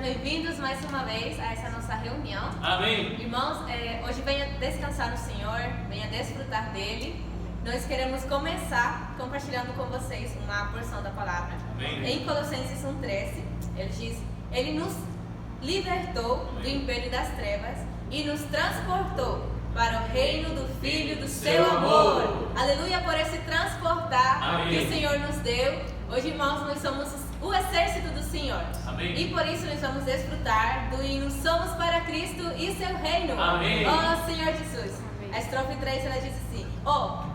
bem-vindos mais uma vez a essa nossa reunião. Amém. Irmãos, hoje venha descansar no Senhor, venha desfrutar dele. Nós queremos começar compartilhando com vocês uma porção da palavra. Amém. Em Colossenses 1,13, ele diz: Ele nos libertou do império das trevas e nos transportou para o reino do Filho do seu amor. Aleluia por esse transportar. Amém. Que o Senhor nos deu. Hoje, irmãos, nós somos o exército do Senhor. Amém. E por isso nós vamos desfrutar do hino Somos para Cristo e seu reino. Amém. Oh Senhor Jesus. Amém. A estrofe 3 ela diz assim: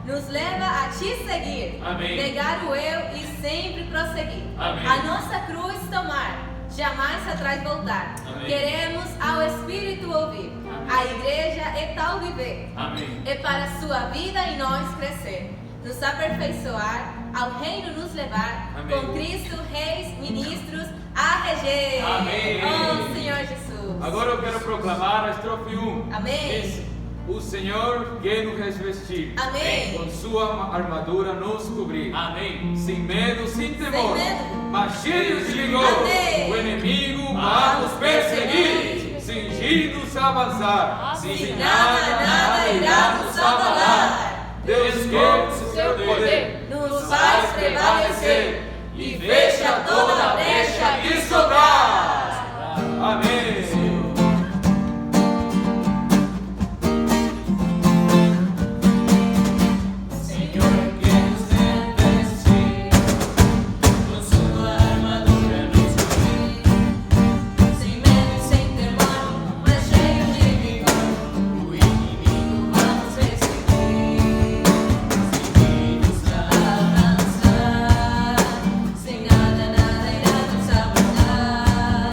nos leva a te seguir. Amém. Negar o eu e sempre prosseguir. Amém. A nossa cruz tomar, jamais atrás voltar. Amém. Queremos ao Espírito ouvir. Amém. A igreja é tal viver. Amém. É para a sua vida e nós crescer, nos aperfeiçoar, ao reino nos levar. Amém. Com Cristo, reis, ministros, a reger. Amém. Oh Senhor Jesus. Agora eu quero proclamar a estrofe 1. Amém. Diz: o Senhor quer nos revestir. Amém. Com sua armadura nos cobrir. Amém. Sem medo, sem temor. medo. Mas cheios de vigor. Amém. O inimigo vai nos perseguir. Cingidos a avançar. Sem nada irá nos abalar. Deus quer o seu poder. Nos faz prevalecer E fecha toda a brecha que sobrar. Amém. Sem nada irá nos abalar.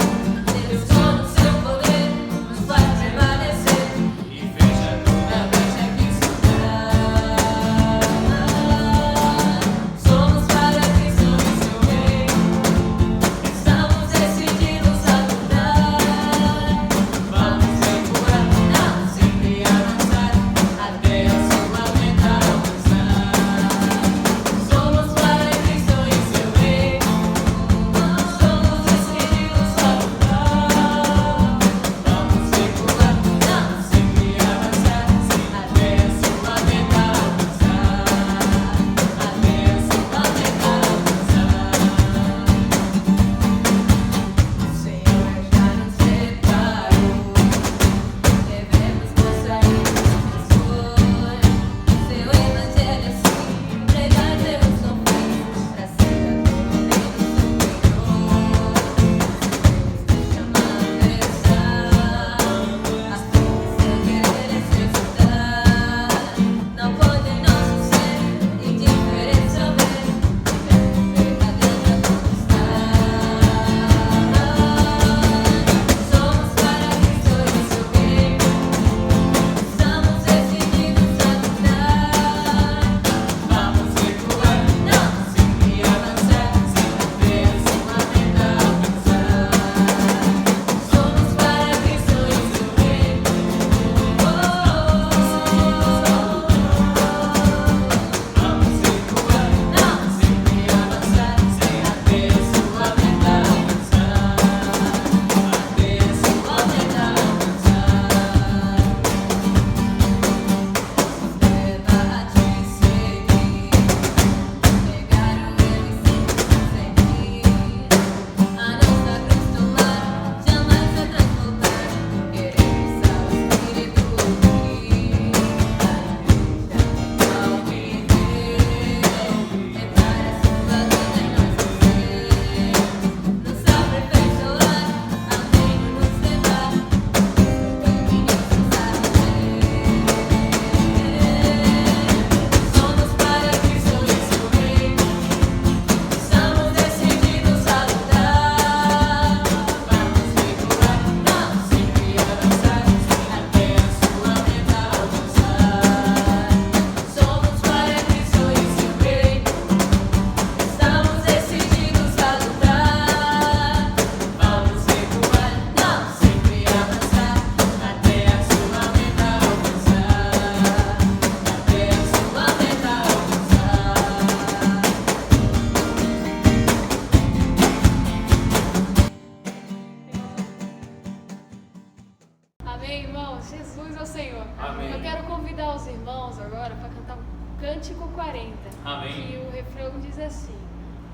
irmãos, Jesus é o Senhor. Amém. Eu quero convidar os irmãos agora para cantar o Cântico 40. Amém. Que o refrão diz assim: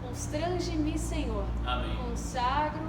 constrange-me, Senhor. Amém. Consagro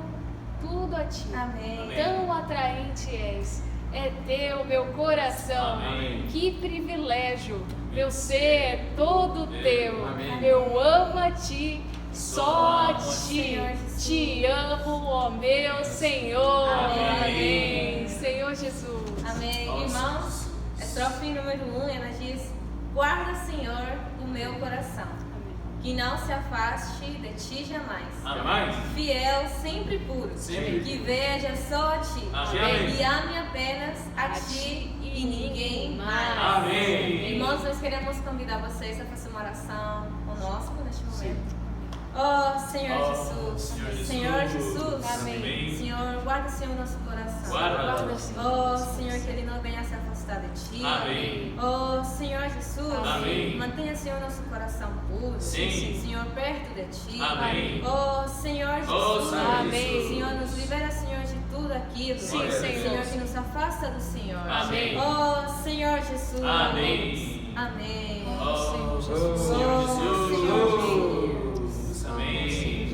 tudo a ti. Amém. Tão atraente és, é teu meu coração. Amém. Que privilégio, meu ser é todo teu. Amém. Eu amo a ti, só a ti. Senhor Jesus. Te amo, ó meu Senhor. Amém. Amém. Senhor Jesus. Amém. Nossa. Irmãos, a estrofe número 1, ela diz: guarda, Senhor, o meu coração, Amém. que não se afaste de ti jamais. Amém. Fiel, sempre puro, Sempre. que veja só a ti, Amém. e ame apenas a ti e ninguém mais. Amém. Irmãos, nós queremos convidar vocês a fazer uma oração conosco neste momento. Oh, Senhor Oh, Jesus. Senhor Jesus. Senhor Jesus. Amém. Senhor, guarda, Senhor, nosso coração. Guarda. Oh, Senhor, que ele não venha se afastar de ti. Amém. Oh, Senhor Jesus. Amém. Mantenha, Senhor, nosso coração puro. Sim. Senhor, perto de ti. Amém. Oh, Senhor Jesus. Oh, Senhor Amém. Jesus. Senhor, nos libera, Senhor, de tudo aquilo. Sim, Senhor. Senhor, que nos afasta do Senhor. Amém. Oh, Senhor Jesus. Amém. Amém. Oh, Senhor Jesus. Senhor Oh, Jesus. Senhor Jesus. Amém.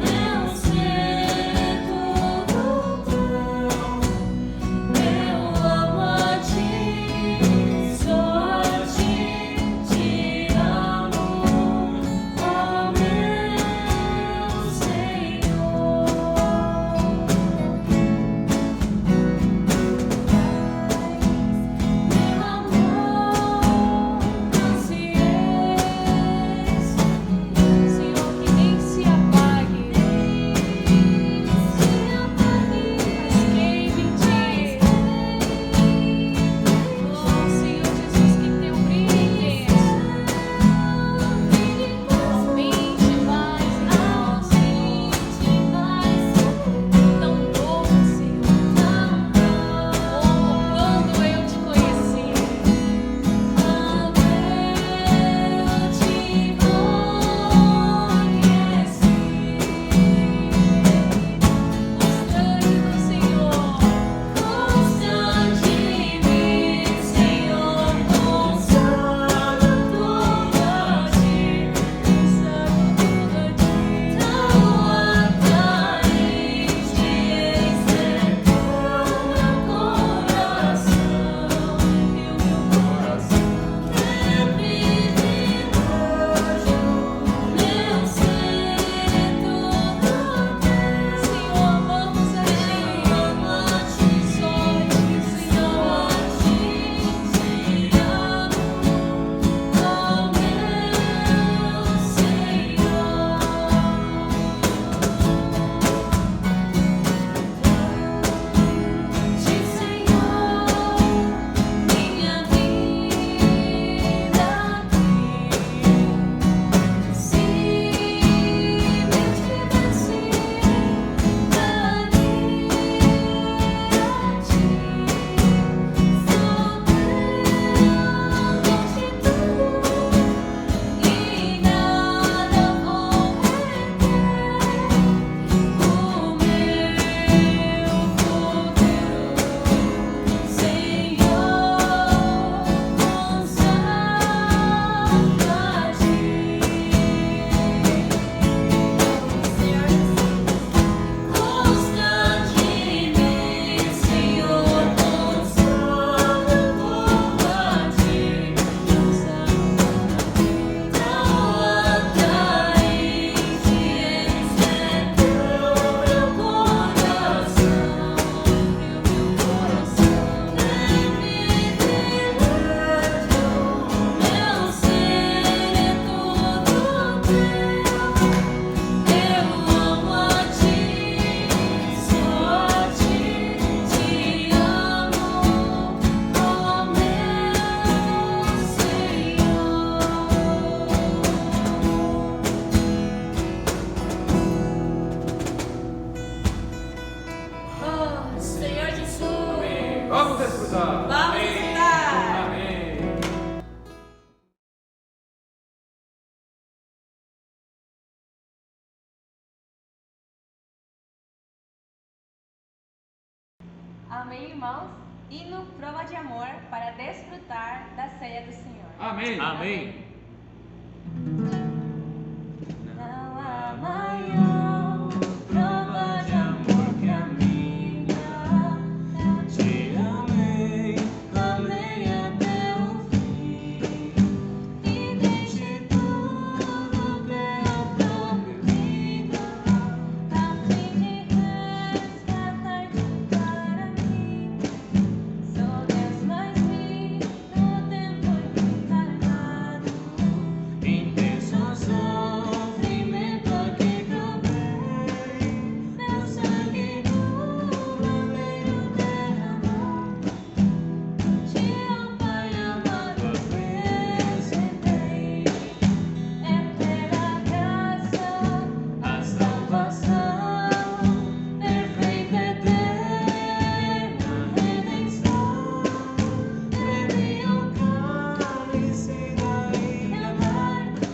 Meu Amém, irmãos? Hino Prova de Amor para desfrutar da ceia do Senhor. Amém. Amém. Não há maior prova de amor que a minha. Eu te amei, amei até o fim. E deixei tudo pela própria vida, a fim de resgatar-te para mim. Sou Deus mais vivo no tempo encarnado, intenso sofrimento aqui provei, meu sangue no madeiro derramou. Te ao Pai amado apresentei, é pela graça a salvação, perfeita eterna redenção. Bebi o cálice da ira amarga,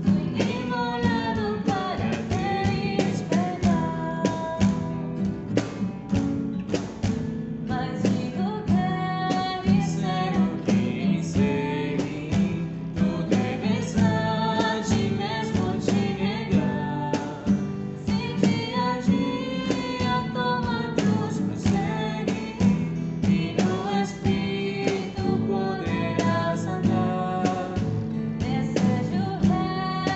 fui imolado para teres perdão. Mas digo deves ser o que segui, tu deves a ti mesmo te negar. Se dia a dia tua cruz prossegue, e no Espírito poderás andar. Desejo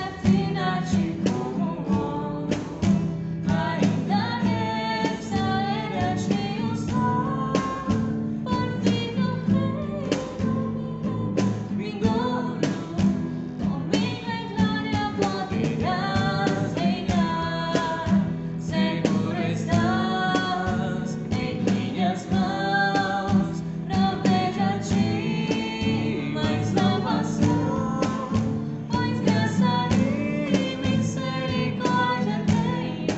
refinar-te como ouro, ainda restaura-te o sol. Por fim do reino vindouro, domínio e glória poderás reinar. Seguro estás em minhas mãos, provejo a ti mais salvação, pois graça e misericórdia tenho,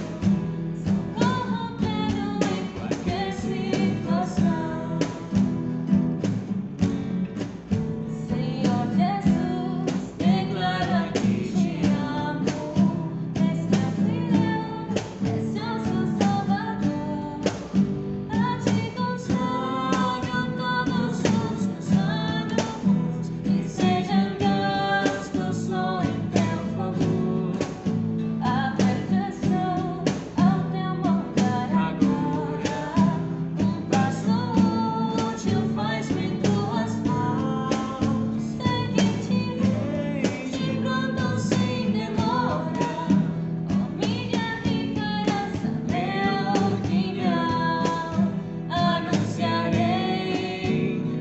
socorro pleno em qualquer situação. Senhor Jesus, declara que te amo, és meu filho, precioso Salvador. A ti consagro todos os meus ânimos, que sejam gastos só em teu favor. Aperfeiçoa ao teu mandar agora, passo útil faz-me tuas mãos. Sei que te vejo de pronto sem demora, oh minha rica herança, meu quinhão. Anunciarei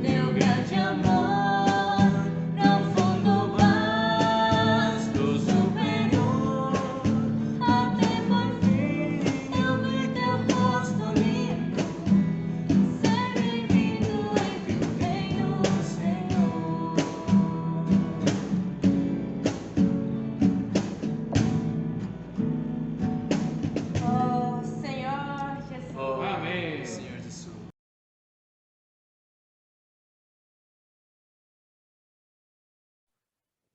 teu grande amor, profundo, vasto, superior, até por fim eu ver teu rosto lindo, ser bem-vindo entre o reino, Senhor. Oh Senhor Jesus. Amém, Senhor Jesus.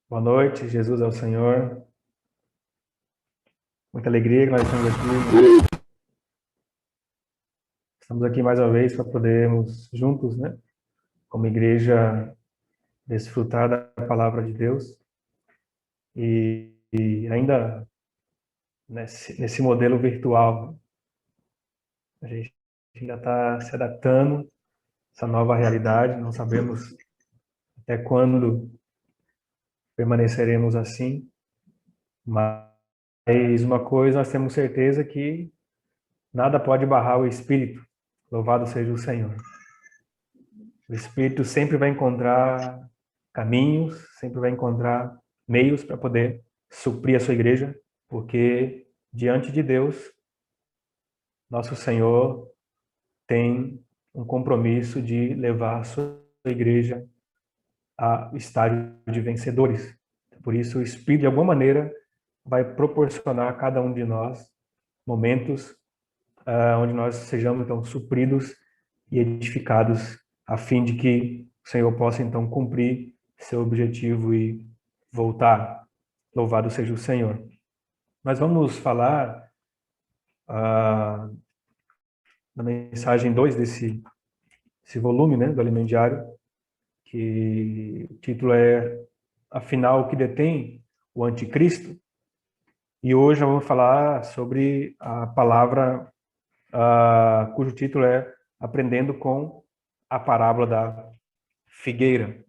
Boa noite, Jesus é o Senhor. Muita alegria que nós estamos aqui. Estamos aqui mais uma vez para podermos juntos, né, como igreja, desfrutar da palavra de Deus. E ainda nesse modelo virtual, a gente ainda está se adaptando a essa nova realidade. Não sabemos até quando permaneceremos assim, mas uma coisa nós temos certeza que nada pode barrar o Espírito. Louvado seja o Senhor. O Espírito sempre vai encontrar caminhos, sempre vai encontrar meios para poder suprir a sua igreja, porque diante de Deus, nosso Senhor tem um compromisso de levar a sua igreja ao estágio de vencedores. Por isso, o Espírito, de alguma maneira, vai proporcionar a cada um de nós momentos onde nós sejamos, então, supridos e edificados, a fim de que o Senhor possa, então, cumprir seu objetivo e voltar. Louvado seja o Senhor. Nós vamos falar na mensagem 2 desse volume, né, do Alimento Diário, que o título é Afinal, o que detém o Anticristo? E hoje nós vamos falar sobre a palavra cujo título é Aprendendo com a Parábola da Figueira.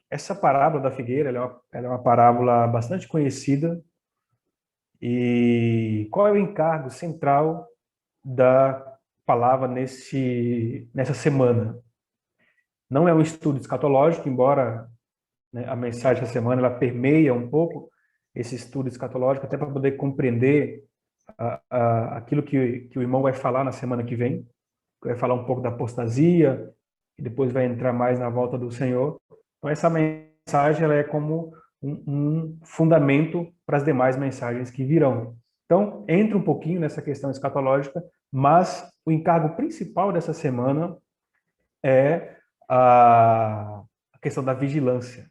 Essa parábola da figueira ela é uma parábola bastante conhecida. E qual é o encargo central da palavra nessa semana? Não é um estudo escatológico, embora, né, a mensagem da semana ela permeia um pouco esse estudo escatológico, até para poder compreender aquilo que o irmão vai falar na semana que vem. Vai falar um pouco da apostasia, e depois vai entrar mais na volta do Senhor. Então, essa mensagem ela é como um fundamento para as demais mensagens que virão. Então, entra um pouquinho nessa questão escatológica, mas o encargo principal dessa semana é a questão da vigilância,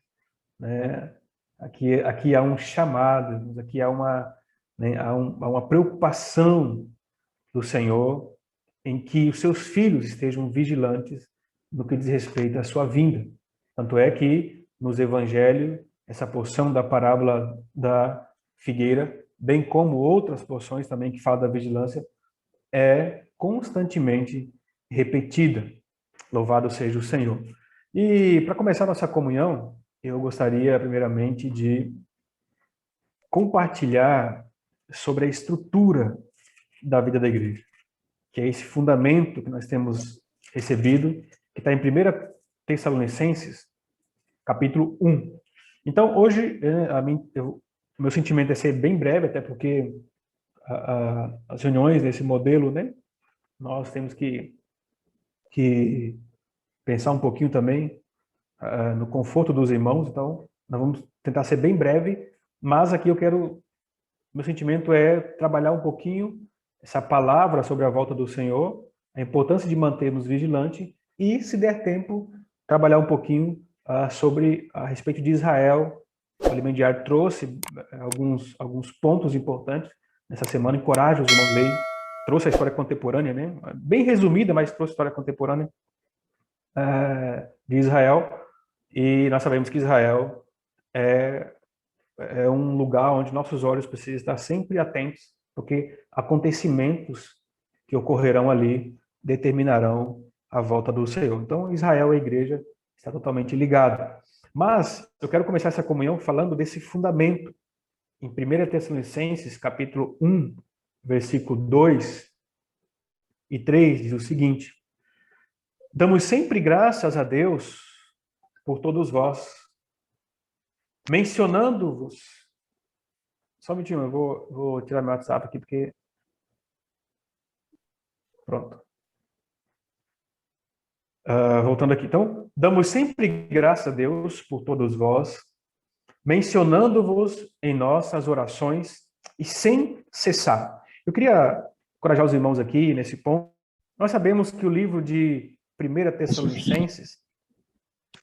né? Aqui há um chamado, aqui há uma preocupação do Senhor em que os seus filhos estejam vigilantes no que diz respeito à sua vinda. Tanto é que nos evangelhos, essa porção da parábola da figueira, bem como outras porções também que falam da vigilância, é constantemente repetida. Louvado seja o Senhor. E para começar nossa comunhão, eu gostaria primeiramente de compartilhar sobre a estrutura da vida da igreja, que é esse fundamento que nós temos recebido, que está em 1 Tessalonicenses, capítulo 1. Então, hoje, meu sentimento é ser bem breve, até porque as reuniões desse modelo, né, nós temos que pensar um pouquinho também no conforto dos irmãos, então nós vamos tentar ser bem breve, mas aqui meu sentimento é trabalhar um pouquinho essa palavra sobre a volta do Senhor, a importância de mantermos vigilantes e, se der tempo, trabalhar um pouquinho a respeito de Israel. O Alimento Diário trouxe alguns pontos importantes nessa semana, encoraja os irmãos a lerem, trouxe a história contemporânea, né? Bem resumida, mas trouxe a história contemporânea de Israel, e nós sabemos que Israel é um lugar onde nossos olhos precisam estar sempre atentos, porque acontecimentos que ocorrerão ali determinarão a volta do Senhor. Então, Israel, a igreja, está totalmente ligada. Mas eu quero começar essa comunhão falando desse fundamento. Em 1 Tessalonicenses, capítulo 1, versículo 2 e 3, diz o seguinte: Damos sempre graças a Deus por todos vós, mencionando-vos. Só um minutinho, eu vou tirar meu WhatsApp aqui, porque... Pronto. Voltando aqui. Então, damos sempre graças a Deus por todos vós, mencionando-vos em nossas orações e sem cessar. Eu queria encorajar os irmãos aqui nesse ponto. Nós sabemos que o livro de 1 Tessalonicenses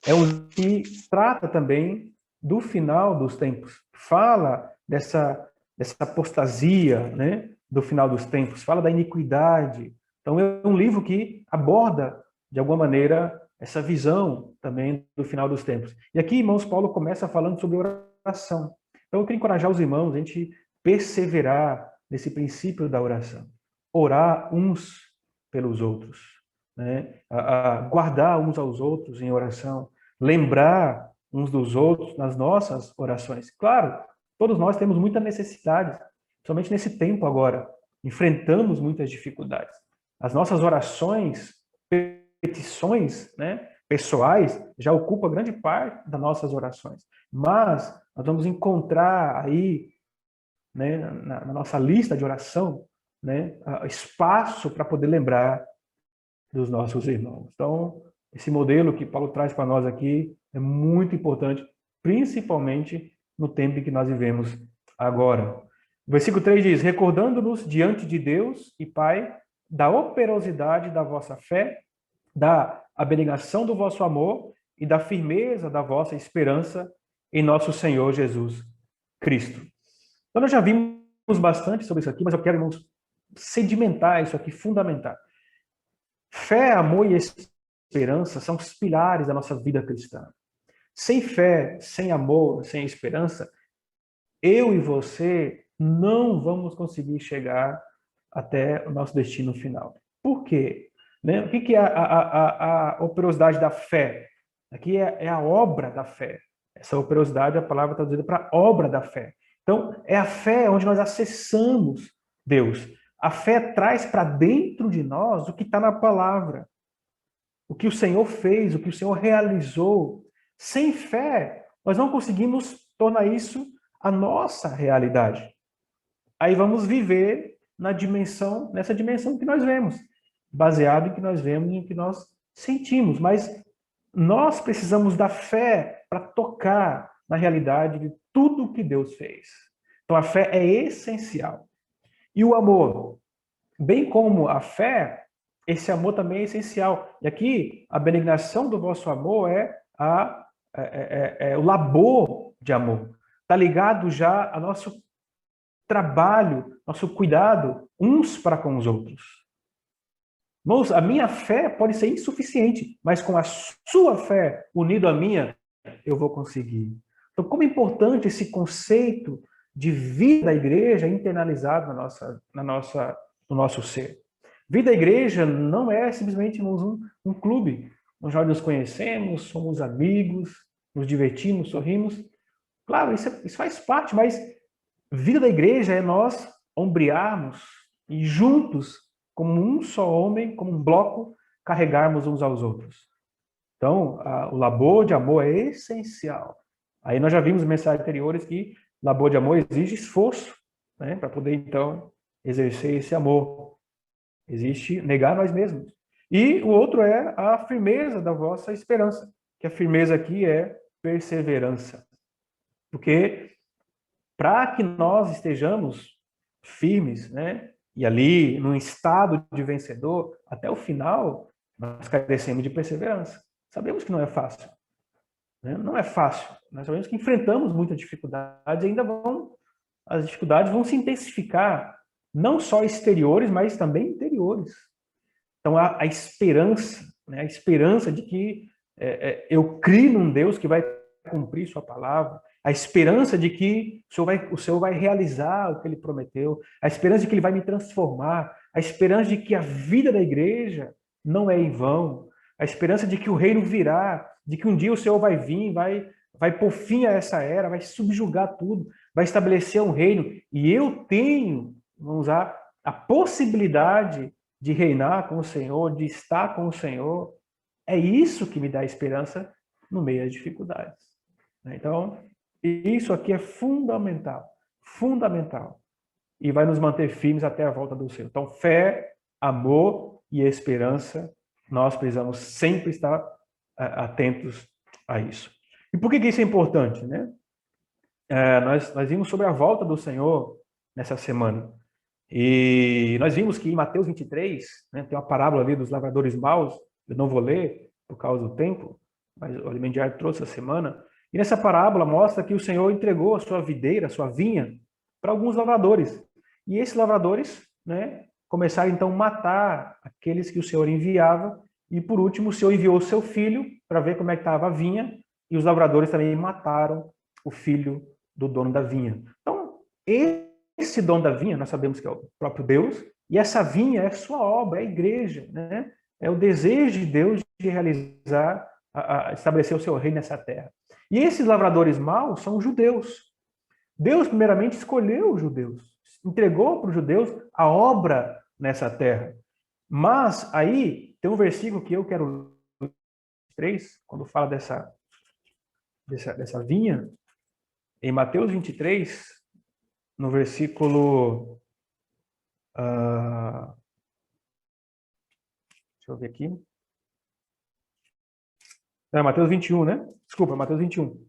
é um que trata também do final dos tempos. Fala dessa apostasia, né, do final dos tempos. Fala da iniquidade. Então, é um livro que aborda, de alguma maneira, essa visão também do final dos tempos. E aqui, irmãos, Paulo começa falando sobre oração. Então, eu queria encorajar os irmãos a gente perseverar nesse princípio da oração. Orar uns pelos outros, né? A guardar uns aos outros em oração. Lembrar uns dos outros nas nossas orações. Claro, todos nós temos muita necessidade, somente nesse tempo agora. Enfrentamos muitas dificuldades. As nossas orações, petições, né, pessoais, já ocupam grande parte das nossas orações. Mas nós vamos encontrar aí, né, na nossa lista de oração, né, espaço para poder lembrar dos nossos irmãos. Então, esse modelo que Paulo traz para nós aqui é muito importante, principalmente no tempo em que nós vivemos agora. O versículo 3 diz: recordando-nos diante de Deus e Pai da operosidade da vossa fé, da abnegação do vosso amor e da firmeza da vossa esperança em nosso Senhor Jesus Cristo. Então, nós já vimos bastante sobre isso aqui, mas eu quero, irmãos, sedimentar isso aqui, fundamentar. Fé, amor e esperança são os pilares da nossa vida cristã. Sem fé, sem amor, sem esperança, eu e você não vamos conseguir chegar até o nosso destino final. Por quê? Né? O que é a operosidade da fé? Aqui é a obra da fé. Essa operosidade, a palavra está traduzida para obra da fé. Então, é a fé onde nós acessamos Deus. A fé traz para dentro de nós o que está na palavra. O que o Senhor fez, o que o Senhor realizou. Sem fé, nós não conseguimos tornar isso a nossa realidade. Aí vamos viver nessa dimensão que nós vemos, baseado em que nós vemos e em que nós sentimos. Mas nós precisamos da fé para tocar na realidade de tudo o que Deus fez. Então a fé é essencial. E o amor, bem como a fé, esse amor também é essencial. E aqui a benignação do vosso amor é o labor de amor. Está ligado já ao nosso trabalho, nosso cuidado uns para com os outros. Irmãos, a minha fé pode ser insuficiente, mas com a sua fé unido à minha, eu vou conseguir. Então, como é importante esse conceito de vida da igreja internalizado no nosso ser. Vida da igreja não é simplesmente um clube, onde nós nos conhecemos, somos amigos, nos divertimos, sorrimos. Claro, isso faz parte, mas vida da igreja é nós ombrearmos e juntos, como um só homem, como um bloco, carregarmos uns aos outros. Então, o labor de amor é essencial. Aí nós já vimos em mensagens anteriores que labor de amor exige esforço, né, para poder, então, exercer esse amor. Existe negar nós mesmos. E o outro é a firmeza da vossa esperança, que a firmeza aqui é perseverança. Porque para que nós estejamos firmes, né, e ali num estado de vencedor, até o final, nós carecemos de perseverança. Sabemos que não é fácil. Né? Não é fácil. Nós sabemos que enfrentamos muitas dificuldades e as dificuldades vão se intensificar, não só exteriores, mas também interiores. Então, a esperança, né, a esperança de que eu crio num Deus que vai cumprir sua palavra, a esperança de que o Senhor vai realizar o que Ele prometeu, a esperança de que Ele vai me transformar, a esperança de que a vida da igreja não é em vão, a esperança de que o reino virá, de que um dia o Senhor vai vir, vai pôr fim a essa era, vai subjugar tudo, vai estabelecer um reino, e eu tenho, vamos usar, a possibilidade de reinar com o Senhor, de estar com o Senhor. É isso que me dá esperança no meio das dificuldades. Então, isso aqui é fundamental, fundamental. E vai nos manter firmes até a volta do Senhor. Então, fé, amor e esperança, nós precisamos sempre estar atentos a isso. E por que isso é importante, né? Nós vimos sobre a volta do Senhor nessa semana. E nós vimos que em Mateus 23, né, tem uma parábola ali dos lavradores maus, eu não vou ler por causa do tempo, mas o Alimento Diário trouxe essa semana. E nessa parábola mostra que o Senhor entregou a sua videira, a sua vinha, para alguns lavradores. E esses lavradores, né, começaram então a matar aqueles que o Senhor enviava. E por último, o Senhor enviou o seu filho para ver como é que estava a vinha. E os lavradores também mataram o filho do dono da vinha. Então, esse dono da vinha, nós sabemos que é o próprio Deus. E essa vinha é sua obra, é a igreja, né? É o desejo de Deus de realizar, estabelecer o seu reino nessa terra. E esses lavradores maus são os judeus. Deus, primeiramente, escolheu os judeus, entregou para os judeus a obra nessa terra. Mas aí tem um versículo que eu quero ler, 3, quando fala dessa vinha, em Mateus 23, no versículo... deixa eu ver aqui. Mateus 21, né? Desculpa, Mateus 21.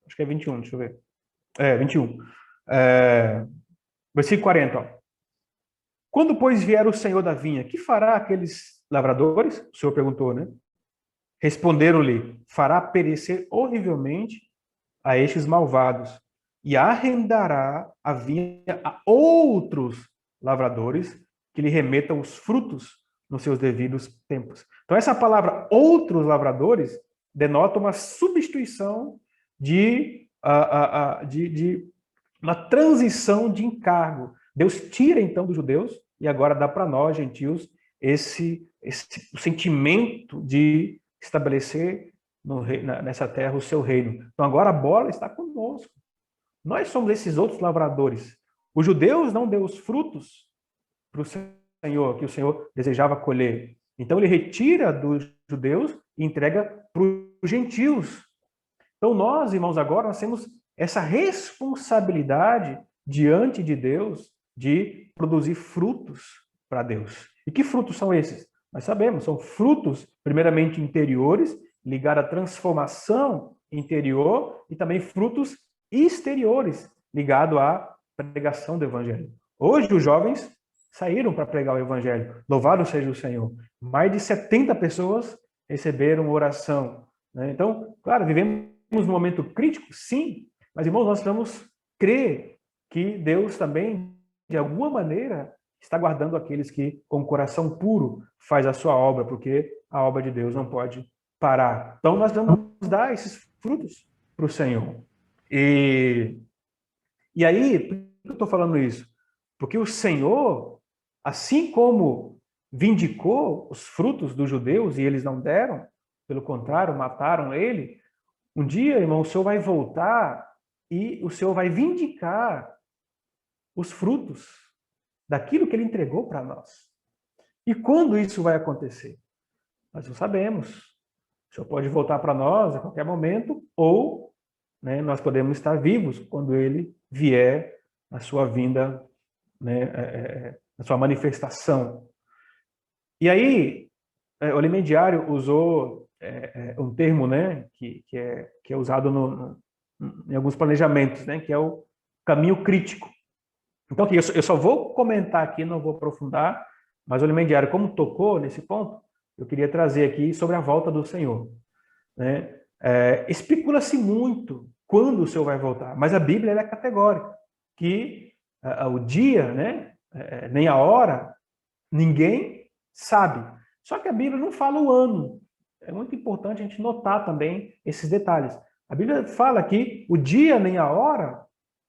Acho que é 21, deixa eu ver. 21. Versículo 40, ó. Quando, pois, vier o Senhor da vinha, que fará aqueles lavradores? O Senhor perguntou, né? Responderam-lhe, fará perecer horrivelmente a estes malvados e arrendará a vinha a outros lavradores que lhe remetam os frutos nos seus devidos tempos. Então, essa palavra outros lavradores denota uma substituição de uma transição de encargo. Deus tira, então, dos judeus e agora dá para nós, gentios, esse sentimento de estabelecer nessa terra o seu reino. Então, agora a bola está conosco. Nós somos esses outros lavradores. Os judeus não deu os frutos para o Senhor, que o Senhor desejava colher. Então, ele retira dos judeus e entrega para os gentios. Então, nós, irmãos, agora nós temos essa responsabilidade diante de Deus de produzir frutos para Deus. E que frutos são esses? Nós sabemos, são frutos, primeiramente, interiores, ligados à transformação interior, e também frutos exteriores, ligados à pregação do Evangelho. Hoje, os jovens saíram para pregar o Evangelho. Louvado seja o Senhor. Mais de 70 pessoas receberam oração. Então, claro, vivemos num momento crítico, sim, mas, irmãos, nós precisamos crer que Deus também, de alguma maneira, está guardando aqueles que, com o coração puro, faz a sua obra, porque a obra de Deus não pode parar. Então, nós vamos dar esses frutos para o Senhor. E aí, por que eu estou falando isso? Porque o Senhor, assim como vindicou os frutos dos judeus e eles não deram, pelo contrário, mataram ele, um dia, irmão, o Senhor vai voltar e o Senhor vai vindicar os frutos daquilo que ele entregou para nós. E quando isso vai acontecer? Nós não sabemos. O Senhor pode voltar para nós a qualquer momento, ou nós podemos estar vivos quando ele vier na sua vinda, na sua manifestação. E aí, o Limem Diário usou um termo que é usado em alguns planejamentos, que é o caminho crítico. Então, aqui, eu só vou comentar aqui, não vou aprofundar, mas o Limem Diário, como tocou nesse ponto, eu queria trazer aqui sobre a volta do Senhor. Especula-se muito quando o Senhor vai voltar, mas a Bíblia ela é categórica, que o dia, nem a hora, ninguém sabe. Só que a Bíblia não fala o ano. É muito importante a gente notar também esses detalhes. A Bíblia fala que o dia nem a hora,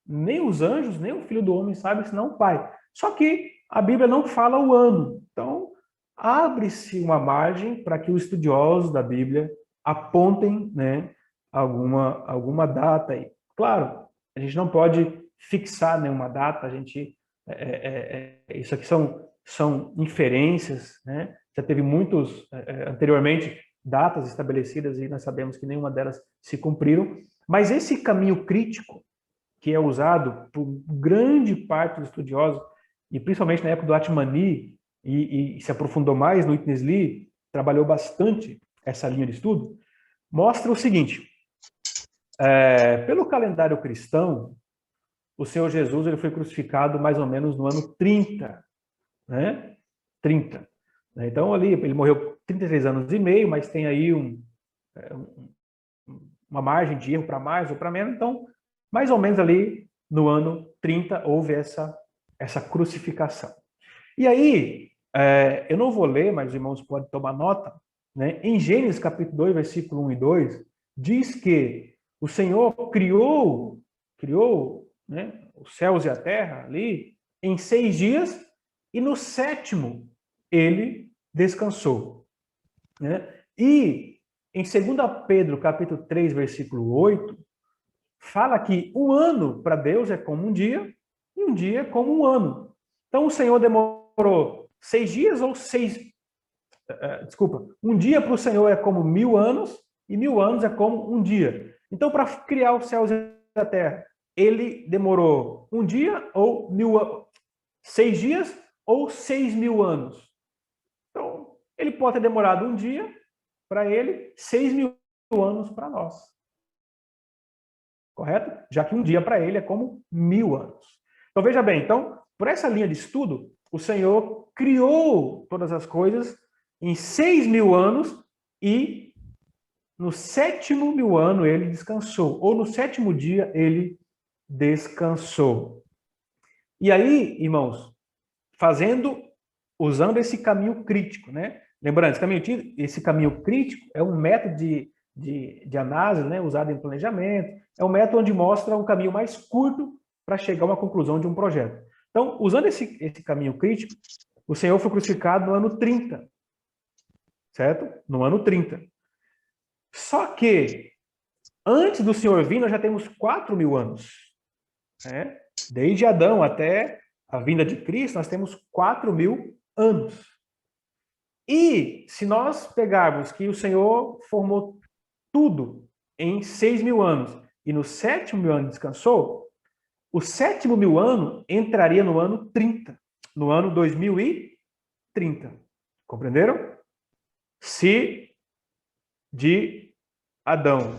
nem os anjos, nem o Filho do Homem sabe, senão o Pai. Só que a Bíblia não fala o ano. Então, abre-se uma margem para que os estudiosos da Bíblia apontem alguma data aí. Claro, a gente não pode fixar nenhuma data, isso aqui são inferências, já teve muitos, anteriormente, datas estabelecidas e nós sabemos que nenhuma delas se cumpriram, mas esse caminho crítico que é usado por grande parte dos estudiosos, e principalmente na época do Atmani, e se aprofundou mais no Witness Lee, trabalhou bastante essa linha de estudo, mostra o seguinte, pelo calendário cristão, o Senhor Jesus ele foi crucificado mais ou menos no ano 30, 30. Então, ali, ele morreu 33 anos e meio, mas tem aí uma margem de erro para mais ou para menos. Então, mais ou menos ali no ano 30 houve essa crucificação. E aí, eu não vou ler, mas os irmãos podem tomar nota, em Gênesis capítulo 2, versículo 1 e 2, diz que o Senhor criou os céus e a terra ali em 6 dias e no 7º ele descansou. E em 2 Pedro, capítulo 3, versículo 8, fala que um ano para Deus é como um dia, e um dia é como um ano. Então o Senhor demorou 6 dias ou 6... um dia para o Senhor é como 1000 anos, e 1000 anos é como um dia. Então, para criar os céus e a terra, ele demorou um dia ou 6 dias ou 6.000 anos. Então, ele pode ter demorado um dia para ele, 6.000 anos para nós. Correto? Já que um dia para ele é como 1000 anos. Então, veja bem, por essa linha de estudo, o Senhor criou todas as coisas em 6.000 anos e no 7º mil ano ele descansou, ou no 7º dia ele descansou. E aí, irmãos, fazendo usando esse caminho crítico, né? Lembrando, esse caminho crítico é um método de análise, né, usado em planejamento, é um método onde mostra um caminho mais curto para chegar a uma conclusão de um projeto. Então, usando esse caminho crítico, o Senhor foi crucificado no ano 30, certo? No ano 30. Só que, antes do Senhor vir, nós já temos 4.000 anos. Né? Desde Adão até a vinda de Cristo, nós temos 4.000 anos. E se nós pegarmos que o Senhor formou tudo em 6.000 anos e no 7º ano descansou, o 7º ano entraria no ano 30, no ano 2030. Compreenderam? Se de Adão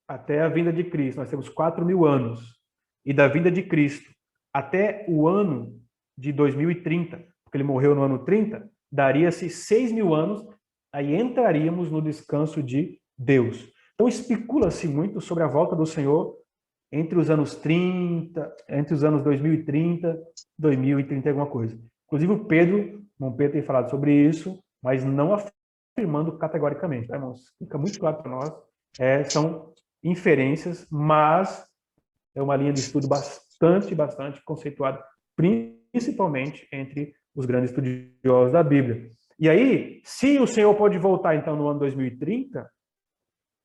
até a vinda de Cristo nós temos 4.000 anos, e da vinda de Cristo até o ano de 2030, porque ele morreu no ano 30, daria-se 6.000 anos, aí entraríamos no descanso de Deus. Então especula-se muito sobre a volta do Senhor entre os anos 30, entre os anos 2030, 2030 alguma coisa. Inclusive o irmão Pedro tem falado sobre isso, mas não afirmando categoricamente, tá, irmãos? Fica muito claro para nós, são inferências, mas é uma linha de estudo bastante conceituada, principalmente entre os grandes estudiosos da Bíblia. E aí, se o Senhor pode voltar, então, no ano 2030,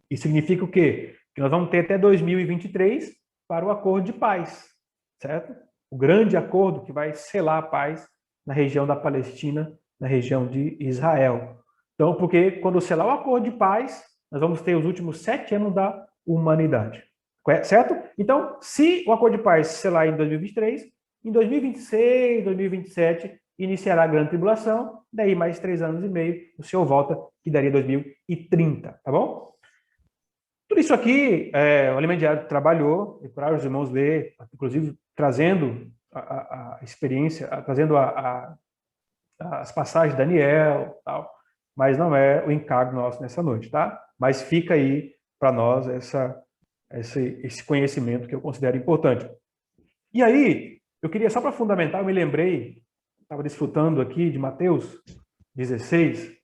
isso significa o quê? Que nós vamos ter até 2023 para o acordo de paz, certo? O grande acordo que vai selar a paz na região da Palestina, na região de Israel. Então, porque quando selar o acordo de paz, nós vamos ter os últimos 7 anos da humanidade. Certo? Então, se o acordo de paz selar em 2023, em 2026, 2027, iniciará a grande tribulação, daí mais 3 anos e meio, o Senhor volta, que daria 2030, tá bom? Tudo isso aqui, o Alimento Diário trabalhou, e para os irmãos ler, inclusive trazendo a experiência, trazendo as passagens de Daniel, tal, mas não é o encargo nosso nessa noite, tá? Mas fica aí para nós esse conhecimento que eu considero importante. E aí, eu queria só para fundamentar, eu me lembrei, estava desfrutando aqui de Mateus 16,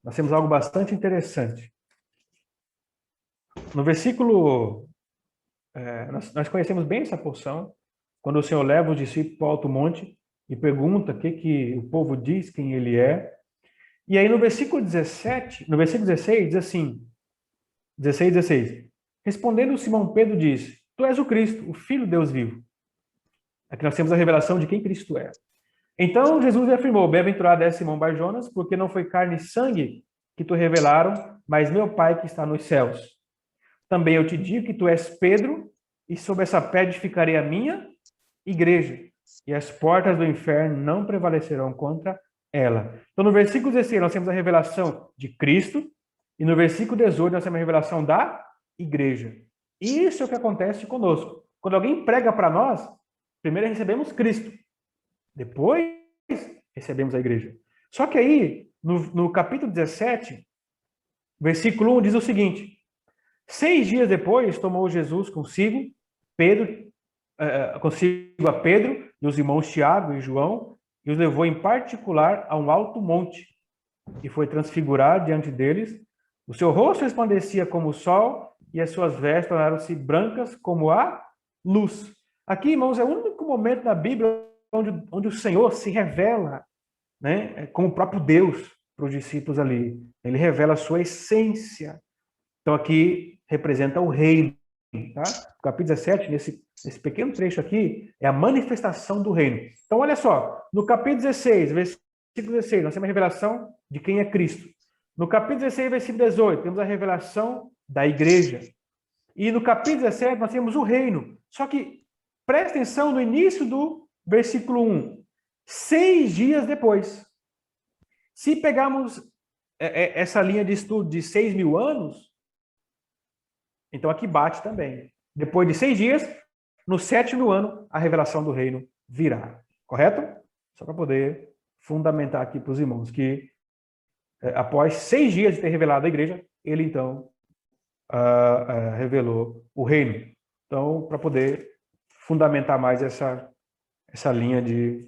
nós temos algo bastante interessante. No versículo, nós conhecemos bem essa porção, quando o Senhor leva os discípulos para o alto monte e pergunta o que o povo diz, quem ele é. E aí no versículo 17, no versículo 16, diz assim, 16. Respondendo Simão Pedro disse, tu és o Cristo, o Filho de Deus vivo. Aqui nós temos a revelação de quem Cristo é. Então Jesus lhe afirmou, bem-aventurado és Simão Bar-Jonas, porque não foi carne e sangue que tu revelaram, mas meu Pai que está nos céus. Também eu te digo que tu és Pedro, e sobre essa pedra edificarei a minha igreja, e as portas do inferno não prevalecerão contra ela. Então, no versículo 16, nós temos a revelação de Cristo, e no versículo 18, nós temos a revelação da igreja. Isso é o que acontece conosco. Quando alguém prega para nós, primeiro recebemos Cristo, depois recebemos a igreja. Só que aí, no capítulo 17, versículo 1, diz o seguinte, 6 dias depois, tomou Jesus consigo a Pedro e os irmãos Tiago e João, e os levou em particular a um alto monte, e foi transfigurado diante deles. O seu rosto resplandecia como o sol, e as suas vestes tornaram-se brancas como a luz. Aqui, irmãos, é o único momento na Bíblia onde o Senhor se revela, né, como o próprio Deus para os discípulos ali. Ele revela a sua essência. Então, aqui representa o reino. Tá? O capítulo 17, nesse pequeno trecho aqui, é a manifestação do reino. Então, olha só, no capítulo 16, versículo 16, nós temos a revelação de quem é Cristo. No capítulo 16, versículo 18, temos a revelação da igreja. E no capítulo 17, nós temos o reino. Só que, presta atenção no início do versículo 1. 6 dias depois. Se pegarmos essa linha de estudo de 6.000 anos, então aqui bate também. Depois de 6 dias, no 7º ano, a revelação do reino virá. Correto? Só para poder fundamentar aqui para os irmãos que após 6 dias de ter revelado a igreja, ele então revelou o reino. Então, para poder fundamentar mais essa linha de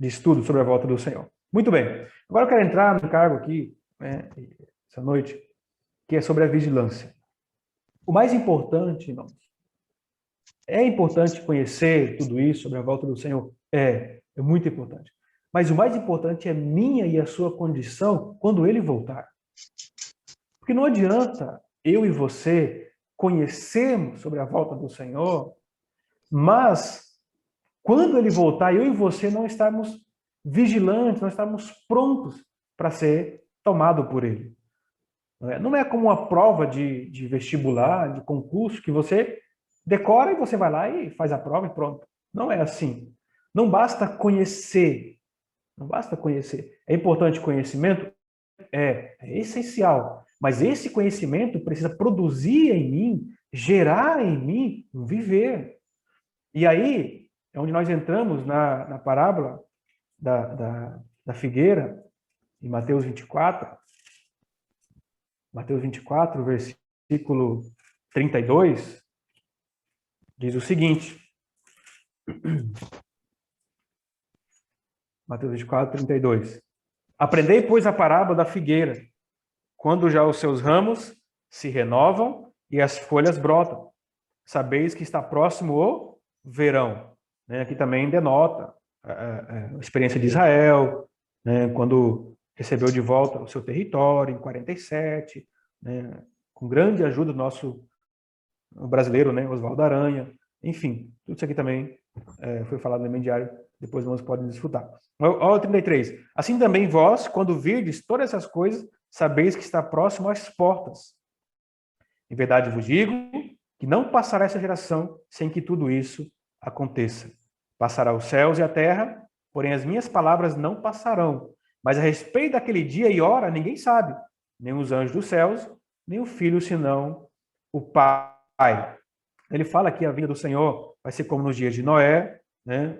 estudo sobre a volta do Senhor. Muito bem. Agora eu quero entrar no cargo aqui, né, essa noite, que é sobre a vigilância. O mais importante, irmãos, é importante conhecer tudo isso sobre a volta do Senhor? É muito importante. Mas o mais importante é minha e a sua condição quando ele voltar. Porque não adianta eu e você conhecermos sobre a volta do Senhor, mas quando ele voltar, eu e você não estarmos vigilantes, não estarmos prontos para ser tomado por ele. Não é como uma prova de vestibular, de concurso, que você decora e você vai lá e faz a prova e pronto. Não é assim. Não basta conhecer. Não basta conhecer. É importante conhecimento? É essencial. Mas esse conhecimento precisa produzir em mim, gerar em mim um viver. E aí é onde nós entramos na parábola da figueira, em Mateus 24. Mateus 24, versículo 32, diz o seguinte. Mateus 24, 32. Aprendei, pois, a parábola da figueira, quando já os seus ramos se renovam e as folhas brotam. Sabeis que está próximo o verão. Aqui também denota a experiência de Israel, quando recebeu de volta o seu território em 47, com grande ajuda do nosso brasileiro, Oswaldo Aranha. Enfim, tudo isso aqui também foi falado no Diário, depois nós podem desfrutar. Olha o 33. Assim também vós, quando virdes todas essas coisas, sabeis que está próximo às portas. Em verdade vos digo que não passará essa geração sem que tudo isso aconteça. Passará os céus e a terra, porém as minhas palavras não passarão. Mas a respeito daquele dia e hora, ninguém sabe, nem os anjos dos céus, nem o Filho, senão o Pai. Ele fala que a vinda do Senhor vai ser como nos dias de Noé,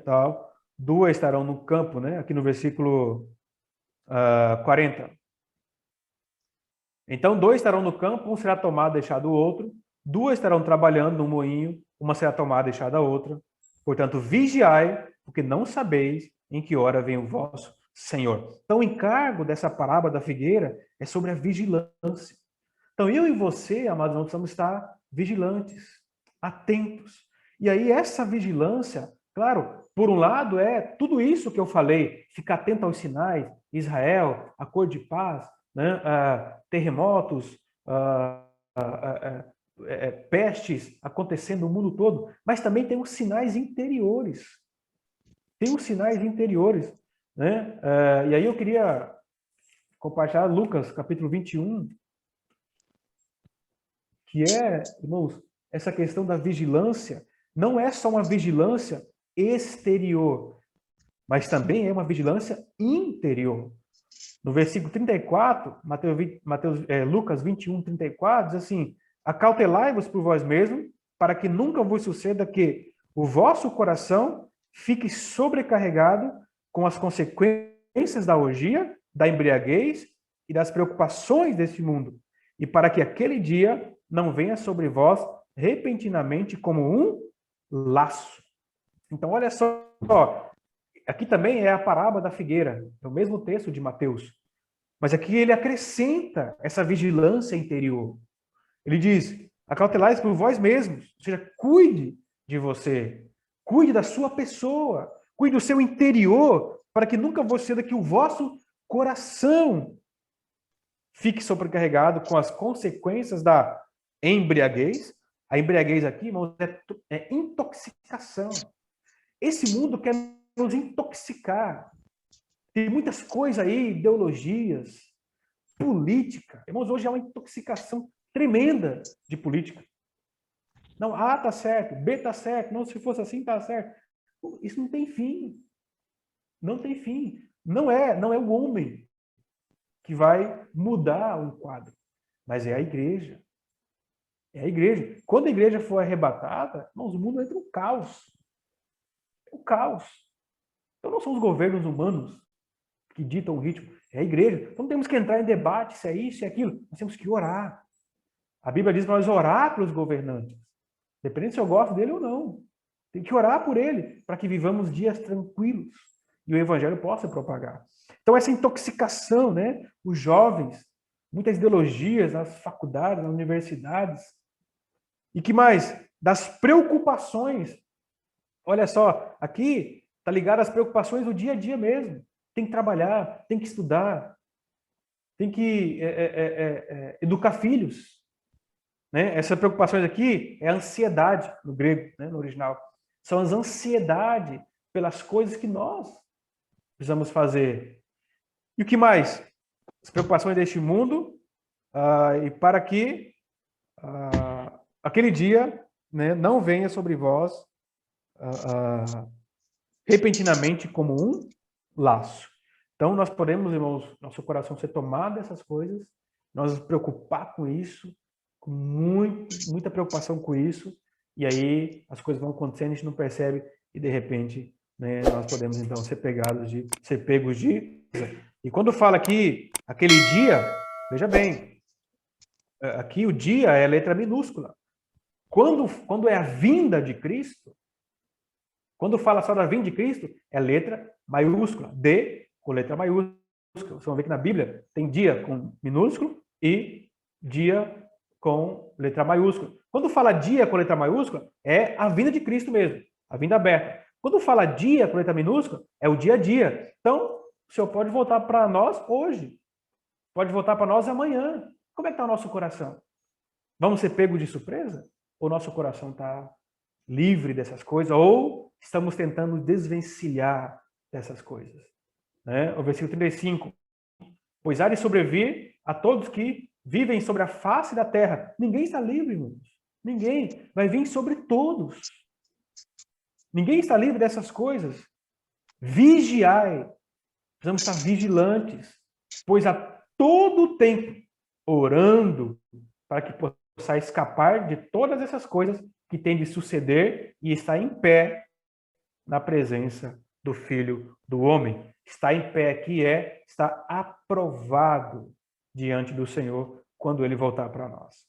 tal. 2 estarão no campo, aqui no versículo 40. Então 2 estarão no campo, um será tomado, deixado o outro. 2 estarão trabalhando no moinho, uma será tomada, deixada a outra. Portanto, vigiai, porque não sabeis em que hora vem o vosso Senhor. Então, o encargo dessa parábola da figueira é sobre a vigilância. Então, eu e você, amados, nós precisamos estar vigilantes, atentos. E aí, essa vigilância, claro, por um lado, é tudo isso que eu falei, ficar atento aos sinais, Israel, acordo de paz, terremotos, pestes acontecendo no mundo todo, mas também tem os sinais interiores. Tem os sinais interiores. E aí eu queria compartilhar Lucas, capítulo 21, que é, irmãos, essa questão da vigilância, não é só uma vigilância exterior, mas também é uma vigilância interior. No versículo 34, Lucas 21, 34, diz assim: acautelai-vos por vós mesmos, para que nunca vos suceda que o vosso coração fique sobrecarregado com as consequências da orgia, da embriaguez e das preocupações deste mundo, e para que aquele dia não venha sobre vós repentinamente como um laço. Então, olha só, aqui também é a parábola da figueira, é o mesmo texto de Mateus, mas aqui ele acrescenta essa vigilância interior. Ele diz: acautelai-vos por vós mesmos, ou seja, cuide de você, cuide da sua pessoa, cuide do seu interior, para que nunca vos suceda que o vosso coração fique sobrecarregado com as consequências da embriaguez. A embriaguez aqui, irmãos, é intoxicação. Esse mundo quer nos intoxicar. Tem muitas coisas aí, ideologias, política. Irmãos, hoje há uma intoxicação tremenda de política. Não, A está certo, B está certo, não, se fosse assim está certo. Isso não tem fim. Não tem fim. Não é o homem que vai mudar o quadro, mas é a igreja. É a igreja. Quando a igreja for arrebatada, irmãos, o mundo entra no caos. É o caos. Então não são os governos humanos que ditam o ritmo, é a igreja. Então não temos que entrar em debate se é isso, se é aquilo. Nós temos que orar. A Bíblia diz para nós orar pelos governantes. Depende se eu gosto dele ou não. Tem que orar por ele, para que vivamos dias tranquilos e o evangelho possa propagar. Então, essa intoxicação, né? Os jovens, muitas ideologias nas faculdades, nas universidades. E que mais? Das preocupações. Olha só, aqui está ligado às preocupações do dia a dia mesmo. Tem que trabalhar, tem que estudar, tem que educar filhos. Né? Essas preocupações aqui é a ansiedade, no grego, né? No original. São as ansiedades pelas coisas que nós precisamos fazer. E o que mais? As preocupações deste mundo, e para que aquele dia, né, não venha sobre vós repentinamente como um laço. Então, nós podemos, irmãos, nosso coração ser tomado dessas coisas, nós nos preocupar com isso, com muita preocupação com isso, e aí as coisas vão acontecendo, a gente não percebe, e de repente, né, nós podemos então ser pegos de... E quando fala aqui, aquele dia, veja bem, aqui o dia é letra minúscula. Quando é a vinda de Cristo, quando fala só da vinda de Cristo, é letra maiúscula, D com letra maiúscula. Vocês vão ver que na Bíblia tem dia com minúsculo e dia com letra maiúscula. Quando fala dia com letra maiúscula, é a vinda de Cristo mesmo, a vinda aberta. Quando fala dia com letra minúscula, é o dia a dia. Então, o Senhor pode voltar para nós hoje, pode voltar para nós amanhã. Como é que está o nosso coração? Vamos ser pegos de surpresa? Ou nosso coração está livre dessas coisas? Ou estamos tentando desvencilhar dessas coisas? Né? O versículo 35. Pois há de sobrevir a todos que vivem sobre a face da terra. Ninguém está livre, irmãos. Ninguém. Vai vir sobre todos. Ninguém está livre dessas coisas. Vigiai. Precisamos estar vigilantes. Pois a todo tempo orando para que possa escapar de todas essas coisas que têm de suceder e estar em pé na presença do Filho do Homem. Está em pé aqui está aprovado diante do Senhor quando Ele voltar para nós.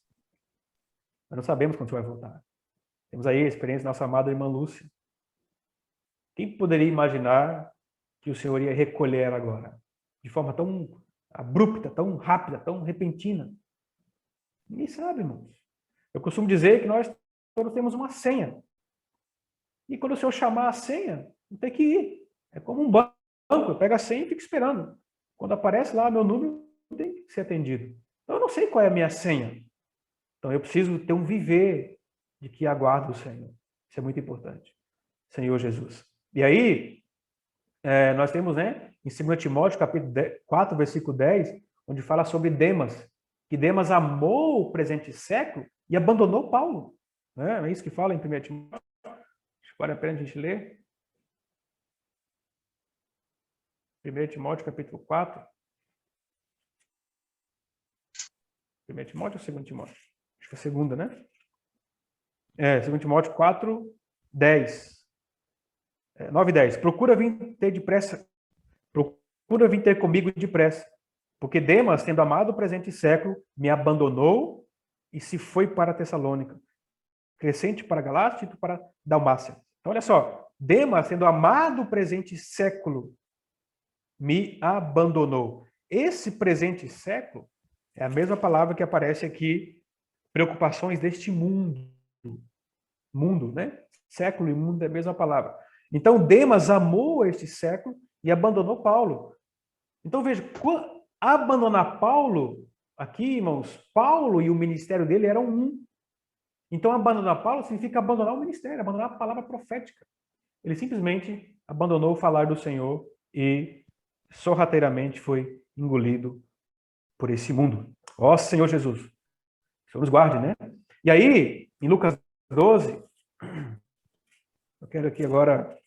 Nós não sabemos quando Ele vai voltar. Temos aí a experiência da nossa amada irmã Lúcia. Quem poderia imaginar que o Senhor ia recolher ela agora? De forma tão abrupta, tão rápida, tão repentina. Ninguém sabe, irmãos. Eu costumo dizer que nós todos temos uma senha. E quando o Senhor chamar a senha, não tem que ir. É como um banco. Eu pego a senha e fico esperando. Quando aparece lá meu número, tem que ser atendido. Então eu não sei qual é a minha senha. Então eu preciso ter um viver de que aguardo o Senhor. Isso é muito importante. Senhor Jesus. E aí, nós temos, né, em 2 Timóteo, capítulo 4, versículo 10, onde fala sobre Demas, que Demas amou o presente século e abandonou Paulo. É isso que fala em 1 Timóteo. Acho que vale a pena a gente ler. 1 Timóteo, capítulo 4. 1 Timóteo ou 2 Timóteo? Acho que é a segunda, né? 2 Timóteo 4, 10. 9 e 10. Procura vir ter comigo depressa, porque Demas, tendo amado o presente século, me abandonou e se foi para Tessalônica. Crescente para Galácia e para Dalmácia. Então, olha só. Demas, tendo amado o presente século, me abandonou. Esse presente século é a mesma palavra que aparece aqui, preocupações deste mundo. Mundo, né? Século e mundo é a mesma palavra. Então, Demas amou este século e abandonou Paulo. Então, veja, abandonar Paulo, aqui, irmãos, Paulo e o ministério dele eram um. Então, abandonar Paulo significa abandonar o ministério, abandonar a palavra profética. Ele simplesmente abandonou o falar do Senhor e sorrateiramente foi engolido por esse mundo. Ó Senhor Jesus, o Senhor nos guarde, né? E aí, em Lucas 12, eu quero aqui agora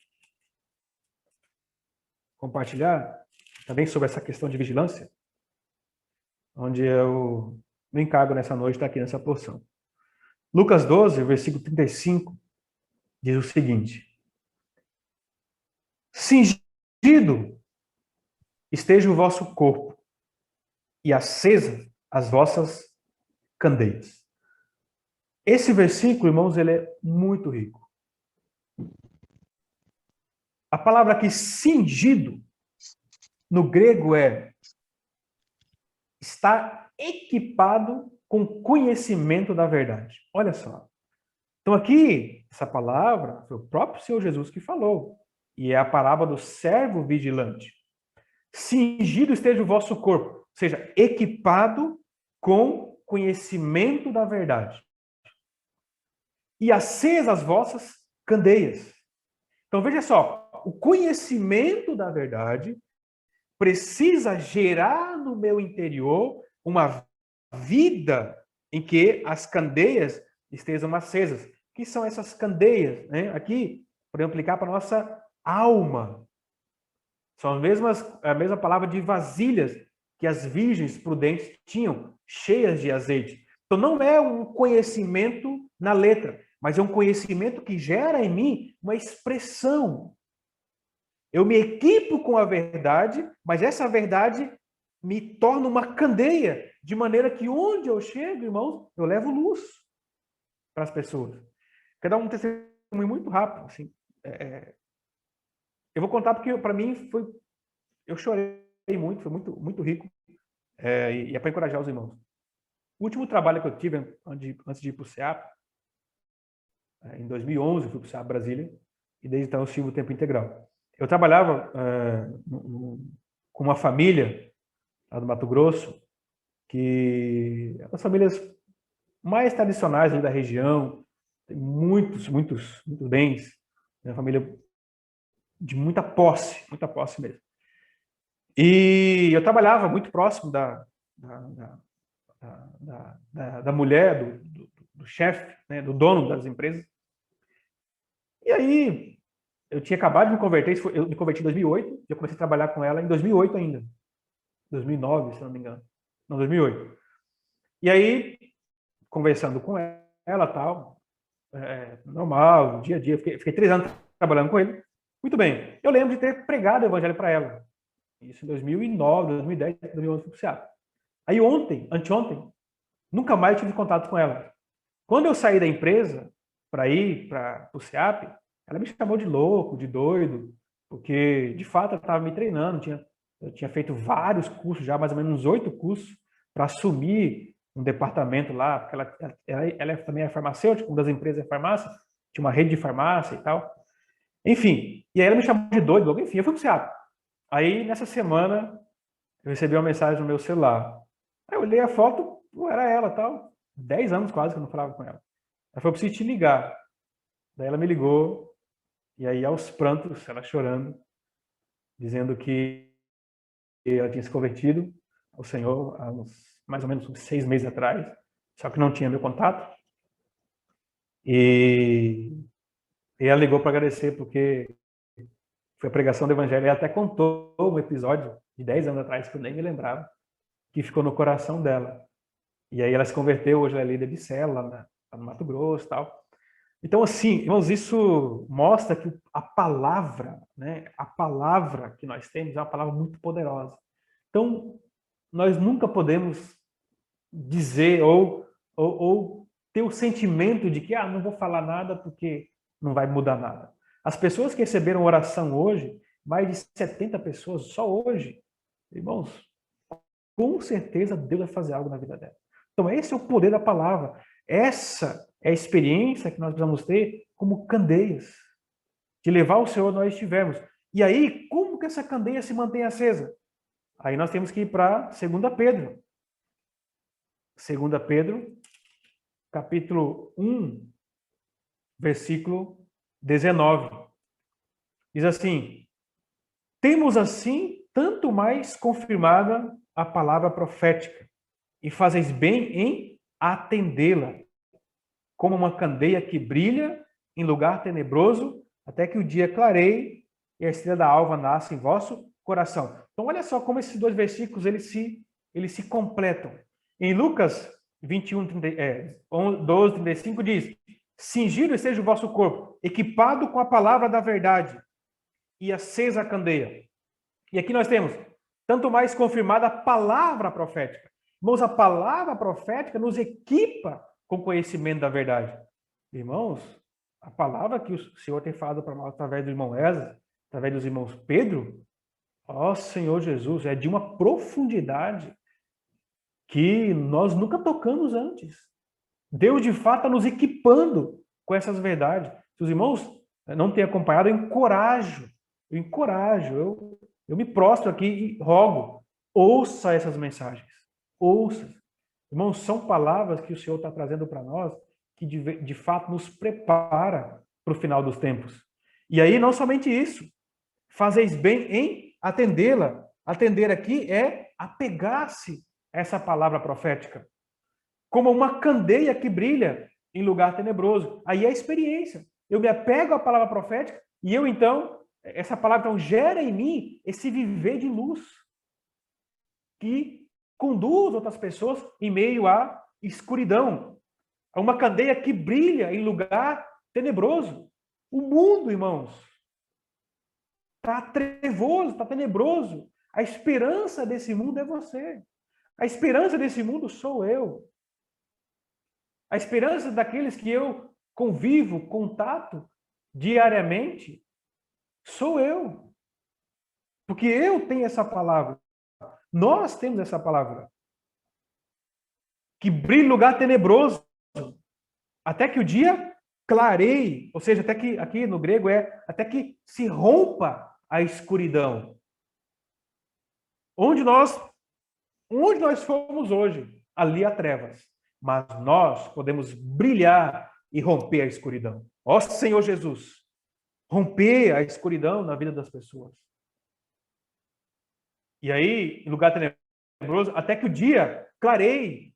compartilhar também sobre essa questão de vigilância, onde eu me encargo nessa noite, está aqui nessa porção. Lucas 12, versículo 35, diz o seguinte: cingido esteja o vosso corpo e acesa as vossas candeias. esse versículo, irmãos, ele é muito rico. A palavra aqui, cingido, no grego é estar equipado com conhecimento da verdade. Olha só. Então aqui, essa palavra, foi o próprio Senhor Jesus que falou. E é a parábola do servo vigilante. Cingido esteja o vosso corpo. Ou seja, equipado com conhecimento da verdade. E acesas as vossas candeias. Então veja só, o conhecimento da verdade precisa gerar no meu interior uma vida em que as candeias estejam acesas. O que são essas candeias? Né? Aqui, podemos aplicar para a nossa alma. São a mesma palavra de vasilhas que as virgens prudentes tinham, cheias de azeite. Então não é um conhecimento na letra, mas é um conhecimento que gera em mim uma expressão. Eu me equipo com a verdade, mas essa verdade me torna uma candeia, de maneira que onde eu chego, irmãos, eu levo luz para as pessoas. Quero dar um testemunho muito rápido. Assim. Eu vou contar porque para mim eu chorei muito, foi muito, muito rico. E é para encorajar os irmãos. O último trabalho que eu tive antes de ir para o CEAP, em 2011, eu fui para o CEAP Brasília, e desde então eu sirvo o tempo integral. Eu trabalhava com uma família lá do Mato Grosso, que é das famílias mais tradicionais ali da região, tem muitos bens, é uma família de muita posse mesmo. E eu trabalhava muito próximo da mulher, do chefe, né, do dono das empresas. E aí, eu tinha acabado de me converter, eu me converti em 2008, e eu comecei a trabalhar com ela em 2008 ainda. 2009, se não me engano. Não, 2008. E aí, conversando com ela, tal, normal, dia a dia, fiquei 3 anos trabalhando com ele. Muito bem. Eu lembro de ter pregado o evangelho para ela. Isso em 2009, 2010, 2011, fui pro CEAP. Aí anteontem, nunca mais tive contato com ela. Quando eu saí da empresa para ir para o CEAP, ela me chamou de louco, de doido, porque, de fato, ela estava me treinando. Eu tinha feito vários cursos já, mais ou menos uns 8 cursos, para assumir um departamento lá, porque ela também é farmacêutica, uma das empresas é farmácia, tinha uma rede de farmácia e tal. Enfim, e aí ela me chamou de doido, logo, enfim, eu fui pro CEAP. Aí, nessa semana, eu recebi uma mensagem no meu celular. Aí eu olhei a foto, era ela, tal. 10 anos quase que eu não falava com ela. Ela falou, preciso te ligar. Daí ela me ligou, e aí aos prantos, ela chorando, dizendo que ela tinha se convertido ao Senhor há mais ou menos uns 6 meses atrás, só que não tinha meu contato. E ela ligou para agradecer, porque foi a pregação do Evangelho. Ela até contou um episódio de 10 anos atrás, que eu nem me lembrava, que ficou no coração dela. E aí ela se converteu, hoje ela é líder de célula lá no Mato Grosso e tal. Então, assim, irmãos, isso mostra que a palavra, né, a palavra que nós temos é uma palavra muito poderosa. Então, nós nunca podemos dizer ou ter o sentimento de que não vou falar nada porque não vai mudar nada. As pessoas que receberam oração hoje, mais de 70 pessoas só hoje, irmãos, com certeza Deus vai fazer algo na vida dela. Então, esse é o poder da palavra. Essa é a experiência que nós precisamos ter como candeias, de levar o Senhor onde nós estivermos. E aí, como que essa candeia se mantém acesa? Aí nós temos que ir para 2 Pedro. 2 Pedro, capítulo 1, versículo 19. Diz assim: temos assim tanto mais confirmada a palavra profética, e fazeis bem em atendê-la, como uma candeia que brilha em lugar tenebroso, até que o dia clareie e a estrela da alva nasce em vosso coração. Então, olha só como esses 2 versículos eles se completam. Em Lucas 12, 35 diz: cingido esteja o vosso corpo, equipado com a palavra da verdade, e acesa a candeia. E aqui nós temos, tanto mais confirmada a palavra profética. Irmãos, a palavra profética nos equipa com conhecimento da verdade? Irmãos, a palavra que o Senhor tem falado para nós através do irmão Esdras, através dos irmãos Pedro, ó Senhor Jesus, é de uma profundidade que nós nunca tocamos antes. Deus, de fato, está nos equipando com essas verdades. Se os irmãos não têm acompanhado, eu encorajo, eu me prostro aqui e rogo, ouça essas mensagens, ouça. Irmãos, são palavras que o Senhor está trazendo para nós, que de fato nos prepara para o final dos tempos. E aí, não somente isso, fazeis bem em atendê-la. Atender aqui é apegar-se a essa palavra profética, como uma candeia que brilha em lugar tenebroso. Aí é a experiência. Eu me apego à palavra profética e eu, então, essa palavra então, gera em mim esse viver de luz que conduz outras pessoas em meio à escuridão. É uma candeia que brilha em lugar tenebroso. O mundo, irmãos, está trevoso, está tenebroso. A esperança desse mundo é você. A esperança desse mundo sou eu. A esperança daqueles que eu convivo, contato diariamente, sou eu. Porque eu tenho essa palavra. Nós temos essa palavra. Que brilha em lugar tenebroso. Até que o dia clareie. Ou seja, até que, aqui no grego até que se rompa a escuridão. Onde nós fomos hoje, ali há trevas. Mas nós podemos brilhar e romper a escuridão. Ó Senhor Jesus, romper a escuridão na vida das pessoas. E aí, em lugar tenebroso, até que o dia clareie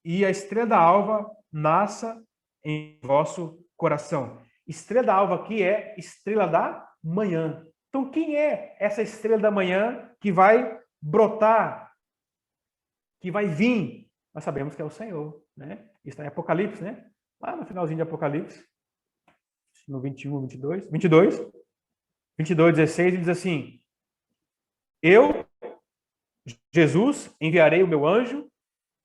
e a estrela da alva nasça em vosso coração. Estrela da alva aqui é estrela da manhã. Então, quem é essa estrela da manhã que vai brotar, que vai vir? Nós sabemos que é o Senhor, né? Isso está em Apocalipse, né? Lá no finalzinho de Apocalipse, no 21, 22, 16, ele diz assim: eu, Jesus, enviarei o meu anjo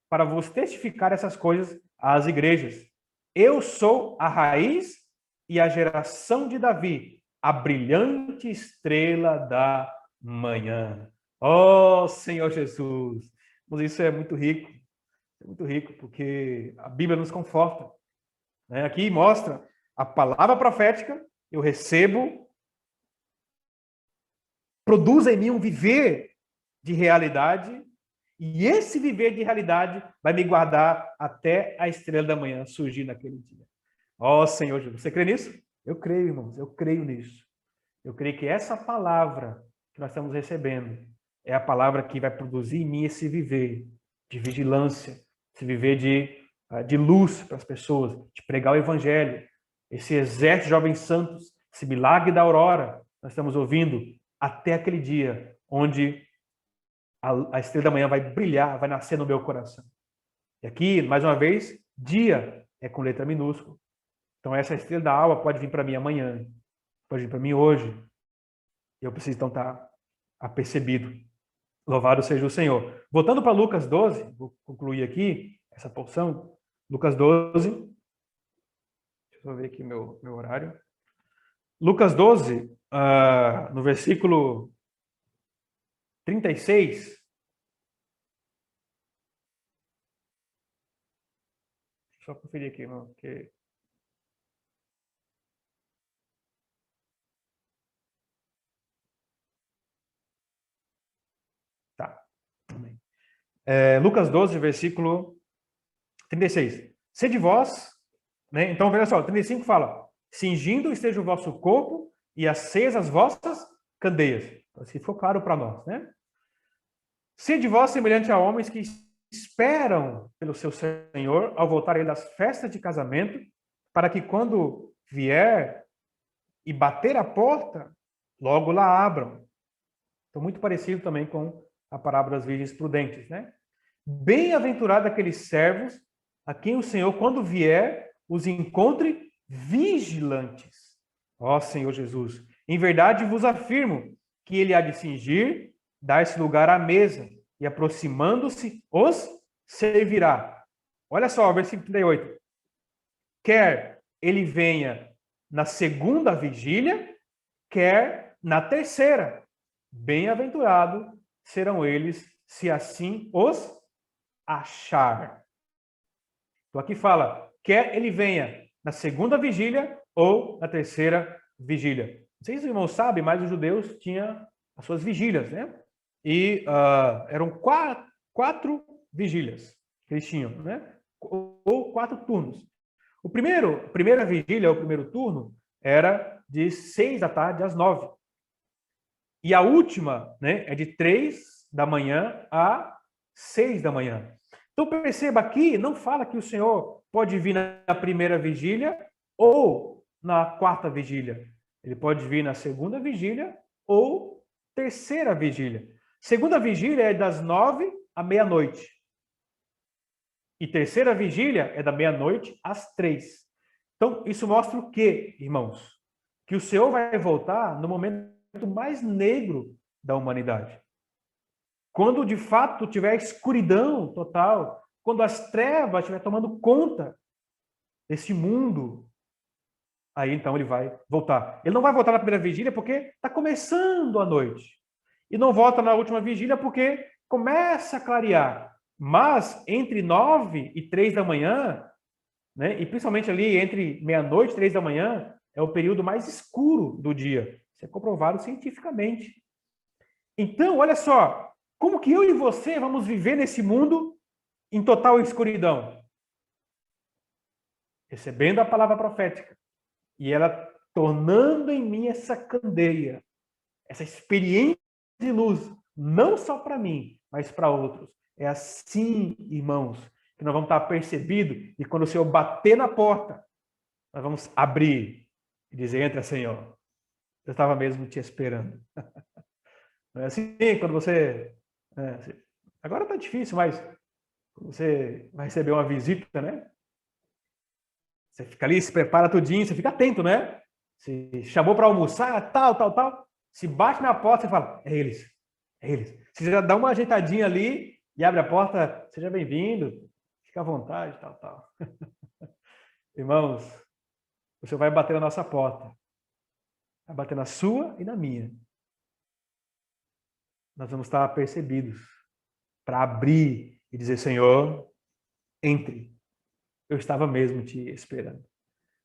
para vos testificar essas coisas às igrejas. Eu sou a raiz e a geração de Davi, a brilhante estrela da manhã. Oh, Senhor Jesus! Mas isso é muito rico. É muito rico, porque a Bíblia nos conforta. Né? Aqui mostra a palavra profética, eu recebo, produz em mim um viver de realidade, e esse viver de realidade vai me guardar até a estrela da manhã surgir naquele dia. Ó Senhor Jesus, você crê nisso? Eu creio, irmãos, eu creio nisso. Eu creio que essa palavra que nós estamos recebendo é a palavra que vai produzir em mim esse viver de vigilância, esse viver de luz para as pessoas, de pregar o evangelho, esse exército de jovens santos, esse milagre da aurora, nós estamos ouvindo até aquele dia onde a estrela da manhã vai brilhar, vai nascer no meu coração. E aqui, mais uma vez, dia é com letra minúscula. Então essa estrela da alva pode vir para mim amanhã, pode vir para mim hoje. E eu preciso então estar apercebido. Louvado seja o Senhor. Voltando para Lucas 12, vou concluir aqui essa porção. Lucas 12. Deixa eu ver aqui meu horário. Lucas 12, no versículo 36. Deixa eu só conferir aqui, irmão, porque... Tá. Lucas 12, versículo 36. Sede vós, né? Então, veja só, 35 fala: cingindo esteja o vosso corpo e acesas as vossas candeias. Assim ficou claro para nós, né? Sede vós semelhante a homens que esperam pelo seu Senhor ao voltar ele das festas de casamento, para que quando vier e bater a porta, logo lá abram. Então, muito parecido também com a parábola das virgens prudentes, né? Bem-aventurado aqueles servos a quem o Senhor, quando vier, os encontre vigilantes. Ó Senhor Jesus, em verdade vos afirmo que ele há de cingir, dar esse lugar à mesa, e aproximando-se, os servirá. Olha só, versículo 38. Quer ele venha na segunda vigília, quer na terceira. Bem-aventurado serão eles, se assim os achar. Então aqui fala, quer ele venha na segunda vigília ou na terceira vigília. Não sei se os irmãos sabem, mas os judeus tinham as suas vigílias, né? E eram quatro vigílias que eles tinham, né? Ou 4 turnos. A primeira vigília, o primeiro turno, era de 6 da tarde às 9. E a última, né, é de 3 da manhã a 6 da manhã. Então perceba aqui, não fala que o Senhor pode vir na primeira vigília ou na quarta vigília. Ele pode vir na segunda vigília ou terceira vigília. Segunda vigília é das 9 à meia-noite. E terceira vigília é da meia-noite às 3. Então, isso mostra o quê, irmãos? Que o Senhor vai voltar no momento mais negro da humanidade. Quando, de fato, tiver escuridão total, quando as trevas estiverem tomando conta desse mundo, aí então ele vai voltar. Ele não vai voltar na primeira vigília porque está começando a noite. E não volta na última vigília porque começa a clarear. Mas entre 9 e 3 da manhã, né, e principalmente ali entre meia-noite e 3 da manhã, é o período mais escuro do dia. Isso é comprovado cientificamente. Então, olha só, como que eu e você vamos viver nesse mundo em total escuridão? Recebendo a palavra profética. E ela tornando em mim essa candeia, essa experiência de luz, não só para mim, mas para outros. É assim, irmãos, que nós vamos estar percebidos e quando o Senhor bater na porta, nós vamos abrir e dizer, entra, Senhor. Eu estava mesmo te esperando. Não é assim quando você... agora está difícil, mas você vai receber uma visita, né? Você fica ali, se prepara tudinho, você fica atento, né? Se chamou para almoçar, tal. Se bate na porta, você fala, é eles. Você já dá uma ajeitadinha ali e abre a porta, seja bem-vindo, fica à vontade, tal. Irmãos, o Senhor vai bater na nossa porta. Vai bater na sua e na minha. Nós vamos estar apercebidos para abrir e dizer, Senhor, entre. Eu estava mesmo te esperando.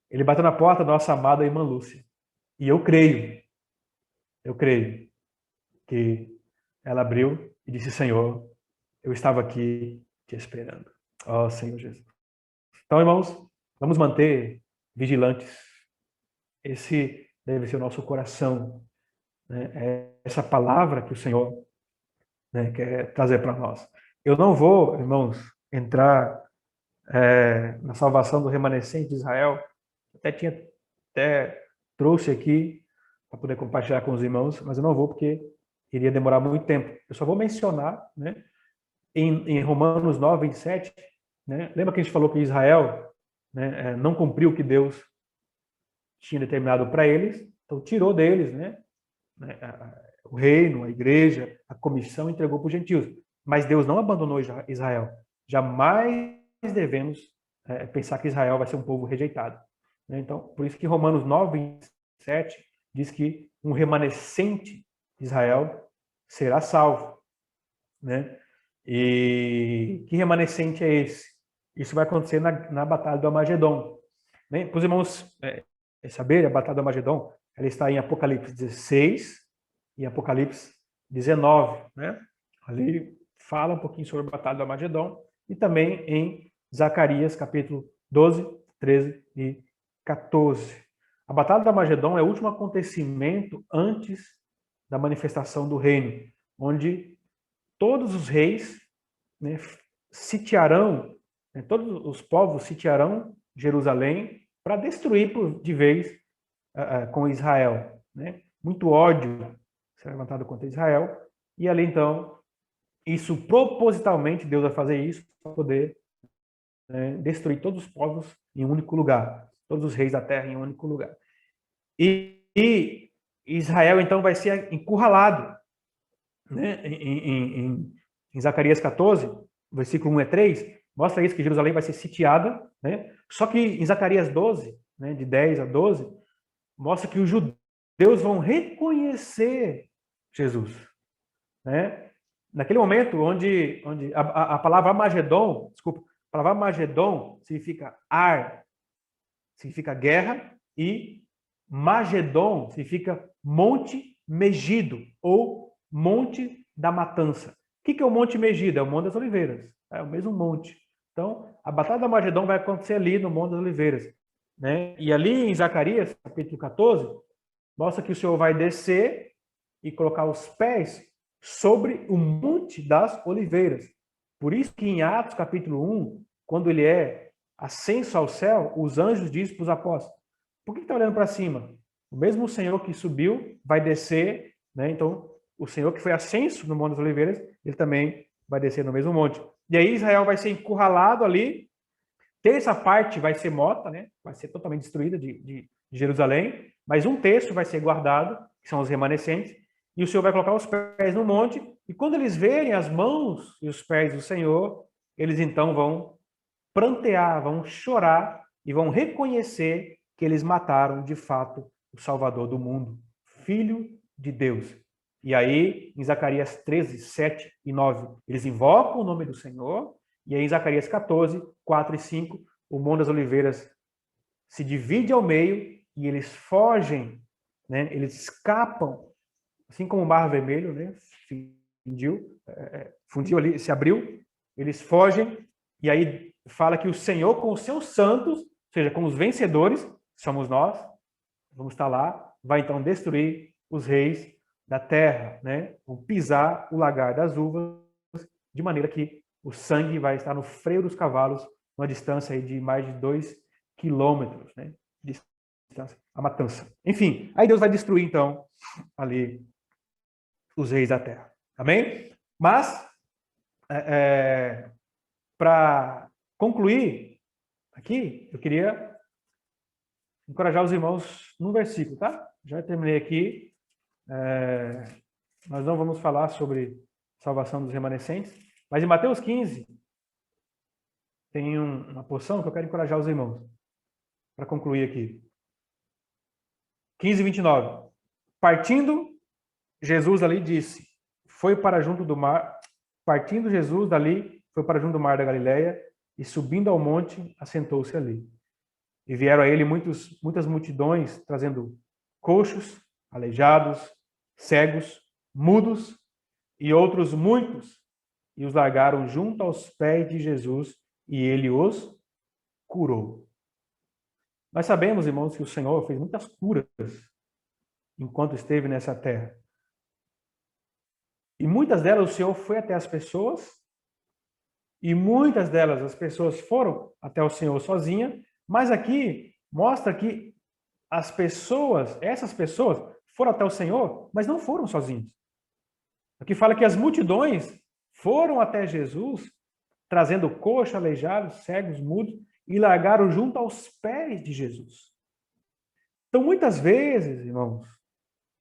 Ele bateu na porta da nossa amada irmã Lúcia. E eu creio que ela abriu e disse, Senhor, eu estava aqui te esperando. Ó Senhor Jesus. Então, irmãos, vamos manter vigilantes. Esse deve ser o nosso coração. Né? É essa palavra que o Senhor, né, quer trazer para nós. Eu não vou, irmãos, entrar na salvação do remanescente de Israel. Até trouxe aqui para poder compartilhar com os irmãos, mas eu não vou porque iria demorar muito tempo. Eu só vou mencionar, né, em Romanos 9, 27, né, lembra que a gente falou que Israel, né, não cumpriu o que Deus tinha determinado para eles, então tirou deles, né, o reino, a igreja, a comissão, entregou para os gentios. Mas Deus não abandonou Israel. Jamais devemos pensar que Israel vai ser um povo rejeitado. Né? Então, por isso que Romanos 9, 27 diz que um remanescente de Israel será salvo. Né? E que remanescente é esse? Isso vai acontecer na Batalha do Armagedon. Né? Para os irmãos saberem, a Batalha do Armagedon, ela está em Apocalipse 16 e Apocalipse 19. Né? Ali fala um pouquinho sobre a Batalha do Armagedon e também em Zacarias, capítulo 12, 13 e 14. A Batalha do Armagedon é o último acontecimento antes da manifestação do reino, onde todos os reis, né, sitiarão, né, todos os povos sitiarão Jerusalém para destruir de vez com Israel. Né? Muito ódio será levantado contra Israel, e ali então, isso propositalmente, Deus vai fazer isso para poder destruir todos os povos em um único lugar, todos os reis da terra em um único lugar. E Israel então vai ser encurralado. Né? Em Zacarias 14, versículo 1 a 3, mostra isso, que Jerusalém vai ser sitiada, né? Só que em Zacarias 12, né, de 10 a 12, mostra que os judeus vão reconhecer Jesus, né? Naquele momento onde a palavra Magedon, desculpa, a palavra Magedon significa ar, significa guerra, e Magedon significa Monte Megido, ou Monte da Matança. O que é o Monte Megido? É o Monte das Oliveiras, é o mesmo monte. Então, a Batalha da Magedon vai acontecer ali no Monte das Oliveiras, né? E ali em Zacarias, capítulo 14, mostra que o Senhor vai descer e colocar os pés sobre o Monte das Oliveiras. Por isso que em Atos, capítulo 1, quando ele é ascenso ao céu, os anjos dizem para os apóstolos: por que está olhando para cima? O mesmo Senhor que subiu vai descer, né? Então, o Senhor que foi ascenso no Monte das Oliveiras, ele também vai descer no mesmo monte. E aí Israel vai ser encurralado ali. Terça parte vai ser morta, né? Vai ser totalmente destruída de Jerusalém, mas um terço vai ser guardado, que são os remanescentes, e o Senhor vai colocar os pés no monte, e quando eles verem as mãos e os pés do Senhor, eles então vão prantear, vão chorar e vão reconhecer que eles mataram de fato o Salvador do mundo, Filho de Deus. E aí, em Zacarias 13, 7 e 9, eles invocam o nome do Senhor, e aí em Zacarias 14, 4 e 5, o Monte das Oliveiras se divide ao meio e eles fogem, né? Eles escapam, assim como o Mar Vermelho, né? Fundiu ali, se abriu, eles fogem, e aí fala que o Senhor com os seus santos, ou seja, com os vencedores, somos nós, vamos estar lá, vai então destruir os reis da terra, né? Vão pisar o lagar das uvas, de maneira que o sangue vai estar no freio dos cavalos, numa distância aí de mais de 2 quilômetros, né? De distância, a matança. Enfim, aí Deus vai destruir então ali os reis da terra. Amém? Mas, para concluir aqui, eu queria encorajar os irmãos num versículo, tá? Já terminei aqui. Nós não vamos falar sobre salvação dos remanescentes, mas em Mateus 15 tem uma porção que eu quero encorajar os irmãos para concluir aqui. 15, 29. Partindo, Jesus ali disse, foi para junto do mar, partindo Jesus dali, foi para junto do mar da Galileia, e subindo ao monte, assentou-se ali. E vieram a ele muitas multidões, trazendo coxos, aleijados, cegos, mudos e outros muitos, e os largaram junto aos pés de Jesus, e ele os curou. Nós sabemos, irmãos, que o Senhor fez muitas curas enquanto esteve nessa terra. E muitas delas o Senhor foi até as pessoas, e muitas delas as pessoas foram até o Senhor sozinha, mas aqui mostra que essas pessoas foram até o Senhor, mas não foram sozinhos. Aqui fala que as multidões foram até Jesus, trazendo coxo, aleijados, cegos, mudos, e largaram junto aos pés de Jesus. Então, muitas vezes, irmãos,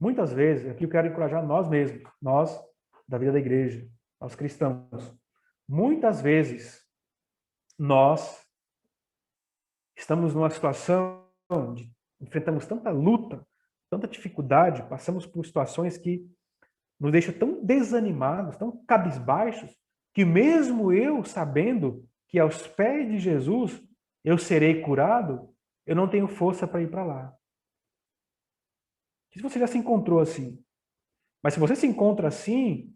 muitas vezes, aqui eu quero encorajar nós mesmos, nós, da vida da igreja, nós cristãos, muitas vezes, nós estamos numa situação de enfrentamos tanta luta, tanta dificuldade, passamos por situações que nos deixam tão desanimados, tão cabisbaixos, que mesmo eu sabendo que aos pés de Jesus eu serei curado, eu não tenho força para ir para lá. Se você já se encontrou assim, mas se você se encontra assim,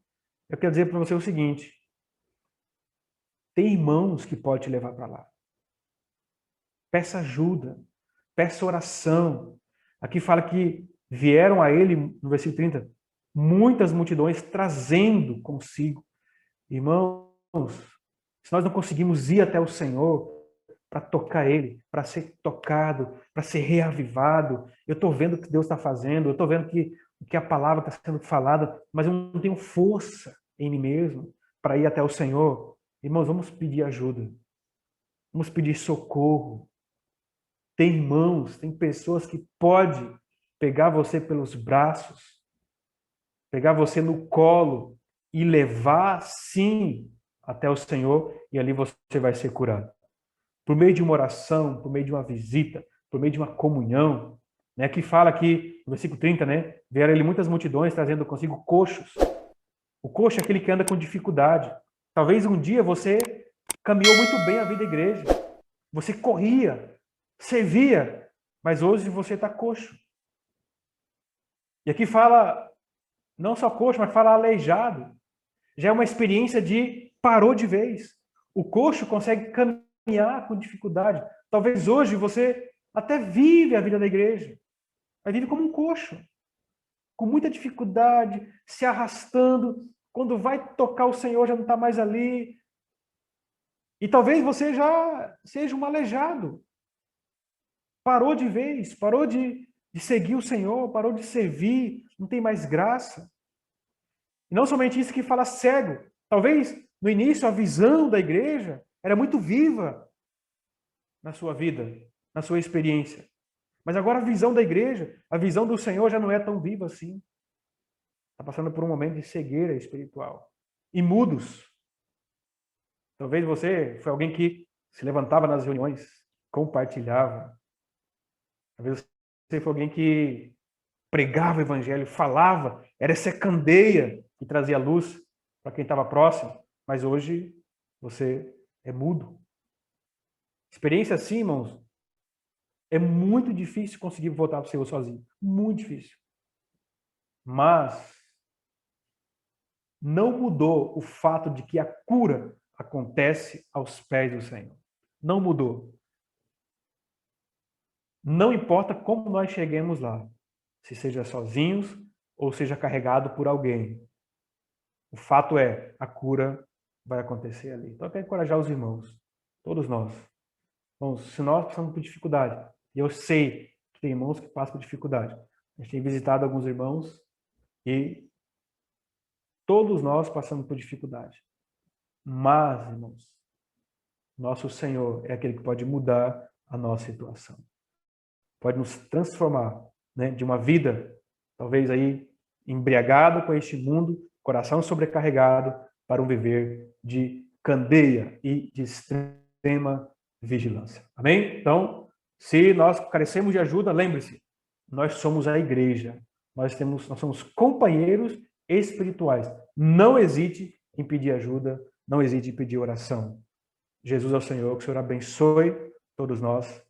eu quero dizer para você o seguinte, tem irmãos que podem te levar para lá. Peça ajuda, peça oração. Aqui fala que vieram a ele, no versículo 30, muitas multidões trazendo consigo. Irmãos, se nós não conseguimos ir até o Senhor para tocar Ele, para ser tocado, para ser reavivado, eu estou vendo o que Deus está fazendo, eu estou vendo que a palavra está sendo falada, mas eu não tenho força em mim mesmo para ir até o Senhor. Irmãos, vamos pedir ajuda. Vamos pedir socorro. Tem irmãos, tem pessoas que podem pegar você pelos braços, pegar você no colo e levar, sim, até o Senhor e ali você vai ser curado. Por meio de uma oração, por meio de uma visita, por meio de uma comunhão, né? Que fala aqui, no versículo 30, né? Vieram ele muitas multidões trazendo consigo coxos. O coxo é aquele que anda com dificuldade. Talvez um dia você caminhou muito bem a vida da igreja. Você corria, servia, mas hoje você está coxo. E aqui fala, não só coxo, mas fala aleijado. Já é uma experiência de parou de vez. O coxo consegue caminhar com dificuldade. Talvez hoje você até vive a vida da igreja, mas vive como um coxo, com muita dificuldade, se arrastando. Quando vai tocar o Senhor, já não está mais ali. E talvez você já seja um aleijado. Parou de vez, parou de seguir o Senhor, parou de servir, não tem mais graça. E não somente isso que fala cego. Talvez no início a visão da igreja era muito viva na sua vida, na sua experiência. Mas agora a visão da igreja, a visão do Senhor já não é tão viva assim. Está passando por um momento de cegueira espiritual. E mudos. Talvez você foi alguém que se levantava nas reuniões, compartilhava. Talvez você foi alguém que pregava o evangelho, falava, era essa candeia que trazia luz para quem estava próximo. Mas hoje você é mudo. Experiência assim, irmãos, é muito difícil conseguir voltar para o Senhor sozinho. Muito difícil. Mas não mudou o fato de que a cura acontece aos pés do Senhor. Não mudou. Não importa como nós cheguemos lá, se seja sozinhos ou seja carregado por alguém. O fato é, a cura vai acontecer ali. Então eu quero encorajar os irmãos, todos nós. Bom, se nós passamos por dificuldade, e eu sei que tem irmãos que passam por dificuldade, a gente tem visitado alguns irmãos e todos nós passamos por dificuldade. Mas, irmãos, nosso Senhor é aquele que pode mudar a nossa situação. Pode nos transformar, né, de uma vida, talvez aí, embriagado com este mundo, coração sobrecarregado, para um viver de candeia e de extrema vigilância. Amém? Então, se nós carecemos de ajuda, lembre-se, nós somos a igreja. Nós somos companheiros espirituais. Não hesite em pedir ajuda, não hesite em pedir oração. Jesus é o Senhor, que o Senhor abençoe todos nós.